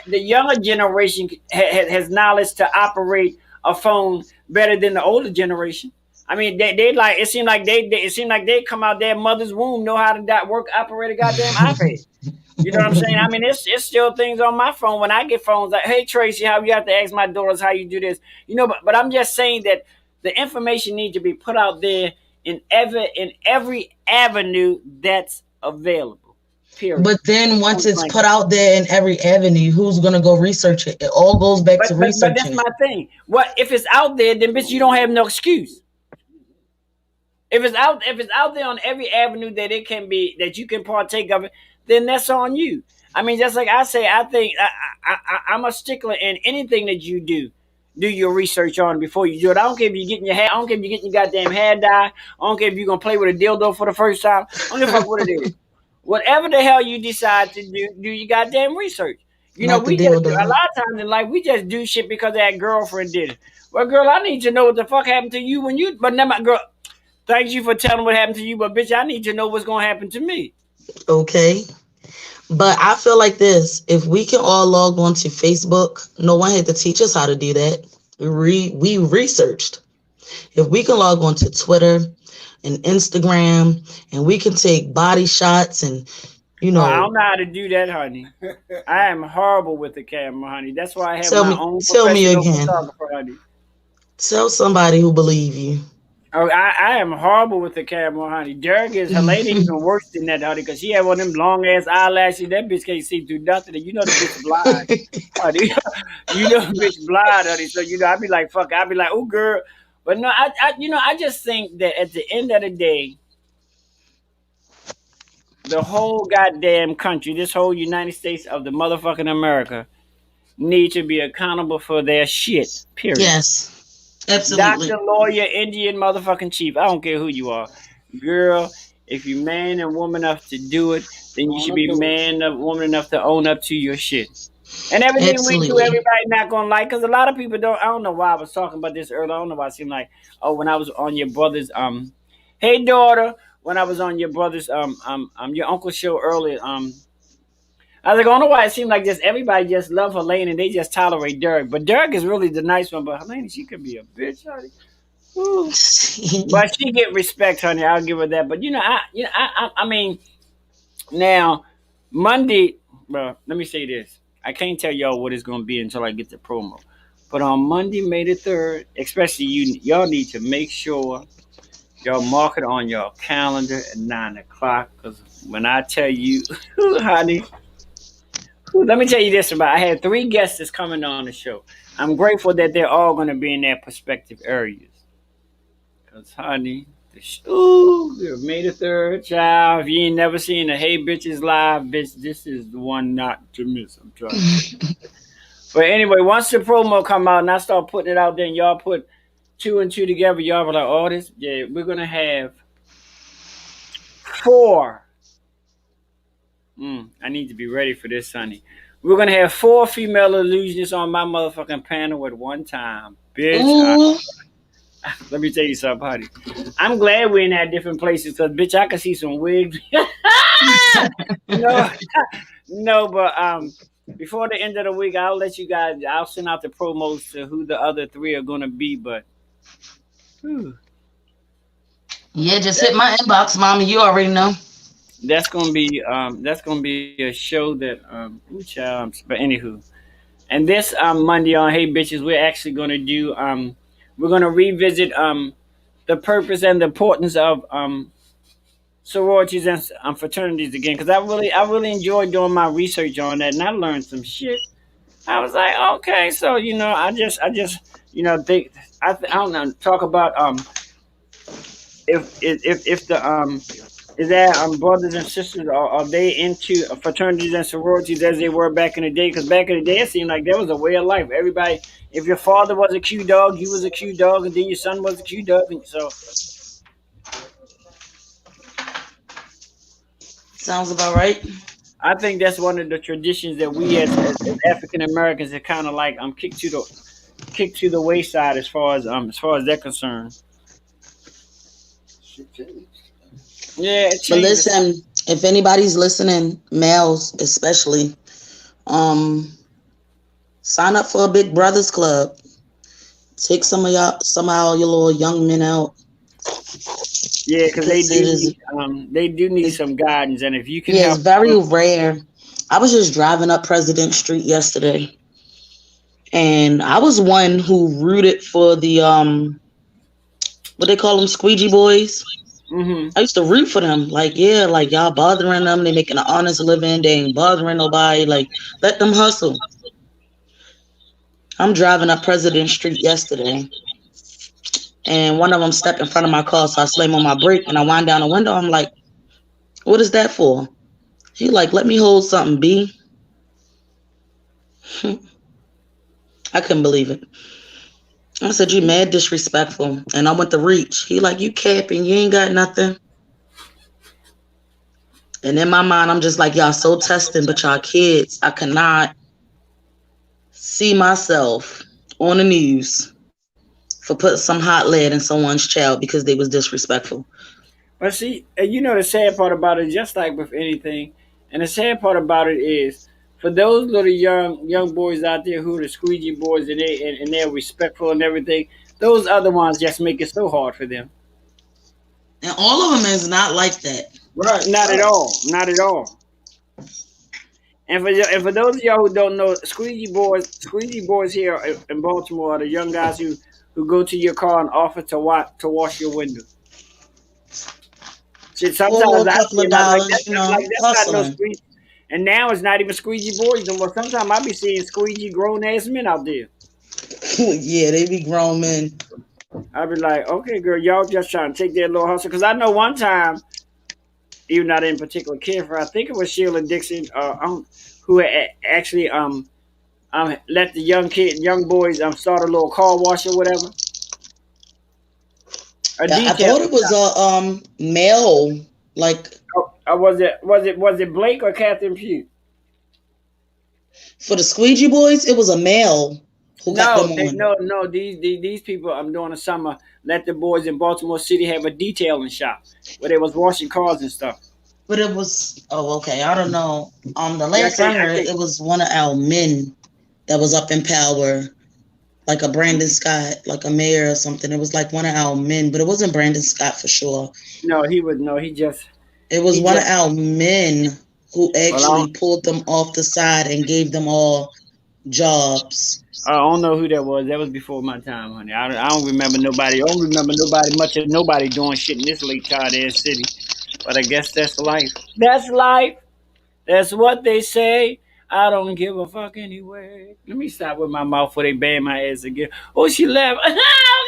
the younger generation has knowledge to operate a phone better than the older generation. I mean, they like it seemed like they come out their mother's womb know how to operate a goddamn iPad. You know what I'm saying? I mean, it's still things on my phone when I get phones like, "Hey Tracy, how you have to ask my daughters how you do this?" You know, but I'm just saying that the information needs to be put out there in every avenue that's available. Period. But then once it's put out there in every avenue, who's gonna go research it? It all goes back to But that's researching my it. thing. What if it's out there? Then bitch, you don't have no excuse. If it's out there on every avenue that it can be that you can partake of it, then that's on you. I mean, just like I say, I think I'm a stickler in anything that you do. Do your research on before you do it. I don't care if you're getting your hair. I don't care if you're getting your goddamn hair dye. I don't care if you're gonna play with a dildo for the first time. I don't give a fuck what it is. Whatever the hell you decide to do your goddamn research. You know, Not the we just dildo. a lot of times in life we just do shit because that girlfriend did it. Well, girl, I need to know what the fuck happened to you when you. But never, girl. Thank you for telling what happened to you, but bitch, I need to know what's gonna happen to me. Okay. But I feel like this: if we can all log on to Facebook, no one had to teach us how to do that. We researched. If we can log on to Twitter and Instagram, and we can take body shots and I don't know how to do that, honey. I am horrible with the camera, honey. That's why I have my own tell me professional again. photographer, honey. Tell somebody who believe you. Oh, I am horrible with the camera, honey. Derrick is her lady even worse than that, honey, because she had one of them long ass eyelashes. That bitch can't see through nothing. And you know the bitch blind, honey. You know the bitch blind, honey. So I be like, fuck. I be like, oh girl. But no, I just think that at the end of the day, the whole goddamn country, this whole United States of the motherfucking America, need to be accountable for their shit. Period. Yes. Absolutely. Doctor, lawyer, Indian, motherfucking chief. I don't care who you are. Girl, if you man and woman enough to do it, then you should be man and woman enough to own up to your shit. And everything we do, everybody not gonna like, because a lot of people don't. I don't know why I was talking about this earlier. I don't know why it seemed like, when I was on your brother's hey daughter, when I was on your brother's your uncle's show earlier, I was like, I don't know why it seemed like just everybody just love Helene and they just tolerate Derrick. But Derrick is really the nice one. But Helene, she could be a bitch, honey. Ooh. But she get respect, honey. I'll give her that. But I mean, now Monday. Well, let me say this. I can't tell y'all what it's gonna be until I get the promo. But on Monday, May the 3rd, especially y'all need to make sure y'all mark it on your calendar at 9:00. Because when I tell you, honey. Let me tell you this about I had 3 guests that's coming on the show. I'm grateful that they're all going to be in their prospective areas. Because, honey, May the 3rd, child. If you ain't never seen a Hey Bitches Live, bitch, this is the one not to miss. I'm trying to But anyway, once the promo come out and I start putting it out there and y'all put 2 and 2 together, y'all be like, oh, this, yeah, we're going to have 4. I need to be ready for this, honey. We're gonna have 4 female illusionists on my motherfucking panel at one time, bitch. Let me tell you something, honey. I'm glad we're in at different places, because bitch, I can see some wigs. No, but before the end of the week, I'll let you guys. I'll send out the promos to who the other 3 are gonna be, but. Yeah, just hit my inbox, mommy. You already know. That's gonna be a show that but anywho, and this Monday on Hey Bitches, we're actually gonna do we're gonna revisit the purpose and the importance of sororities and fraternities again, because I really enjoyed doing my research on that and I learned some shit. I was like, okay, so I just think I don't know, talk about if the is that brothers and sisters are they into fraternities and sororities as they were back in the day? Because back in the day, it seemed like there was a way of life. Everybody, if your father was a Q dog, you was a Q dog, and then your son was a Q dog, and so. Sounds about right. I think that's one of the traditions that we as African Americans are kind of like kicked to the wayside as far as they're concerned. Shit changed. Yeah, it But changes. listen, if anybody's listening, males especially, sign up for a Big Brothers Club. Take some of your little young men out. Yeah, because Because it is, they do need it's, some guidance, and if you can yeah, it's help, very rare. I was just driving up President Street yesterday, and I was one who rooted for the what they call them, squeegee boys. mm-hmm. I used to root for them. Like, yeah, like y'all bothering them. They making an honest living. They ain't bothering nobody. Like, let them hustle. I'm driving up President Street yesterday, and one of them stepped in front of my car, so I slam on my brake and I wind down the window. I'm like, what is that for? He like, let me hold something, B. I couldn't believe it. I said, you mad disrespectful. And I went to reach. He like, you capping, you ain't got nothing. And in my mind, I'm just like, y'all so testing, but y'all kids, I cannot see myself on the news for putting some hot lead in someone's child because they was disrespectful. But see, and you know the sad part about it, just like with anything, and the sad part about it is, for those little young boys out there who are the squeegee boys and they're respectful and everything, those other ones just make it so hard for them. And all of them is not like that. Right? Not at all. Not at all. And for those of y'all who don't know, squeegee boys here in Baltimore are the young guys who go to your car and offer to wash your window. Shit, sometimes For a I couple see of them, I'm like dollars, that's not no hustling. squeegee. And now it's not even squeegee boys no more. Sometimes I be seeing squeegee grown ass men out there. Yeah, they be grown men. I be like, okay, girl, y'all just trying to take that little hustle. Because I know one time, even not in particular care for, I think it was Sheila Dixon, who actually let the young boys start a little car wash or whatever. A Yeah, I detail. thought it was a male, like Was it Blake or Catherine Pugh? for the squeegee boys, it was a male who got them on. No. These people I'm doing the summer let the boys in Baltimore City have a detailing shop where they was washing cars and stuff. But it was, oh, okay, I don't know. The Yeah, last I heard, it was one of our men that was up in power, like a Brandon Scott, like a mayor or something. It was like one of our men, but it wasn't Brandon Scott for sure. No, he was no, he just. It was one of our men who actually pulled them off the side and gave them all jobs. I don't know who that was. That was before my time, honey. I don't remember nobody. I don't remember much of nobody doing shit in this late child ass city. But I guess that's life. That's life. That's what they say. I don't give a fuck anyway. Let me stop with my mouth before they ban my ass again. Oh, she left. Oh,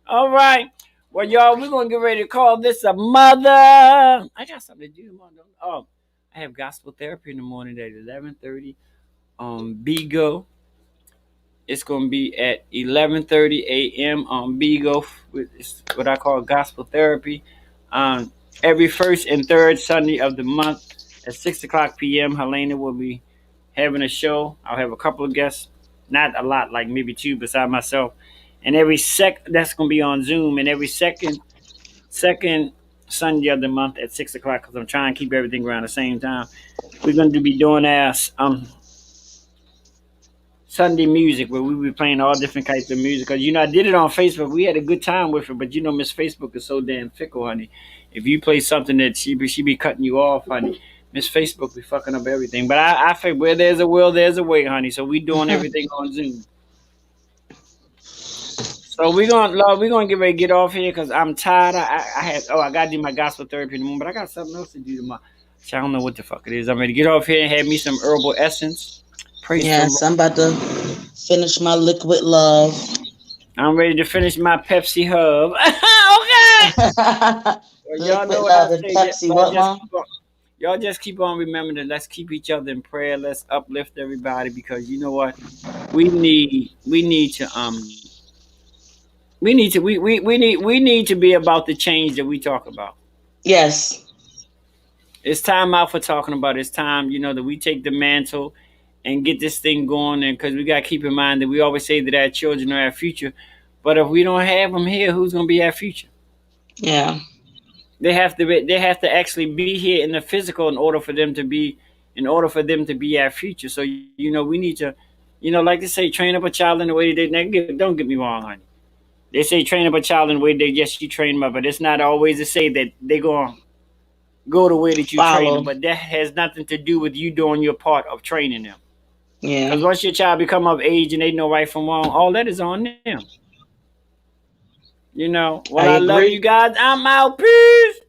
God. All right. Well, y'all, we're going to get ready to call this a mother. I got something to do tomorrow. Oh, I have gospel therapy in the morning at 11:30 on Bigo. It's going to be at 11:30 a.m. on Bigo. It's what I call gospel therapy. Every first and third Sunday of the month at 6 o'clock p.m. Helena will be having a show. I'll have a couple of guests, not a lot, like maybe two beside myself. And that's going to be on Zoom. And every second Sunday of the month at 6 o'clock, because I'm trying to keep everything around the same time. We're going to be doing our Sunday music, where we be playing all different types of music. Because I did it on Facebook. We had a good time with it, but Miss Facebook is so damn fickle, honey. If you play something that she be cutting you off, honey. Miss Facebook be fucking up everything. But I think where there's a will, there's a way, honey. So we doing everything on Zoom. So we're gonna get ready to get off here because I'm tired. I gotta do my gospel therapy in the morning, but I got something else to do tomorrow. So I don't know what the fuck it is. I'm ready to get off here and have me some herbal essence. Yes, I'm about to finish my liquid love. I'm ready to finish my Pepsi Hub. Okay. Well, y'all know what I say. Pepsi, Y'all just keep on remembering that let's keep each other in prayer. Let's uplift everybody because you know what? We need to be about the change that we talk about. Yes. It's time out for talking about it. It's time, that we take the mantle and get this thing going. And because we got to keep in mind that we always say that our children are our future. But if we don't have them here, who's going to be our future? Yeah. They have to actually be here in the physical in order for them to be our future. So we need to, like they say, train up a child in the way don't get me wrong, honey. They say train up a child in the way you train them up, but it's not always to say that they're going to go the way that you train them. But that has nothing to do with you doing your part of training them. Yeah. Because once your child become of age and they know right from wrong, all that is on them. Well, I love you guys. I'm out. Peace.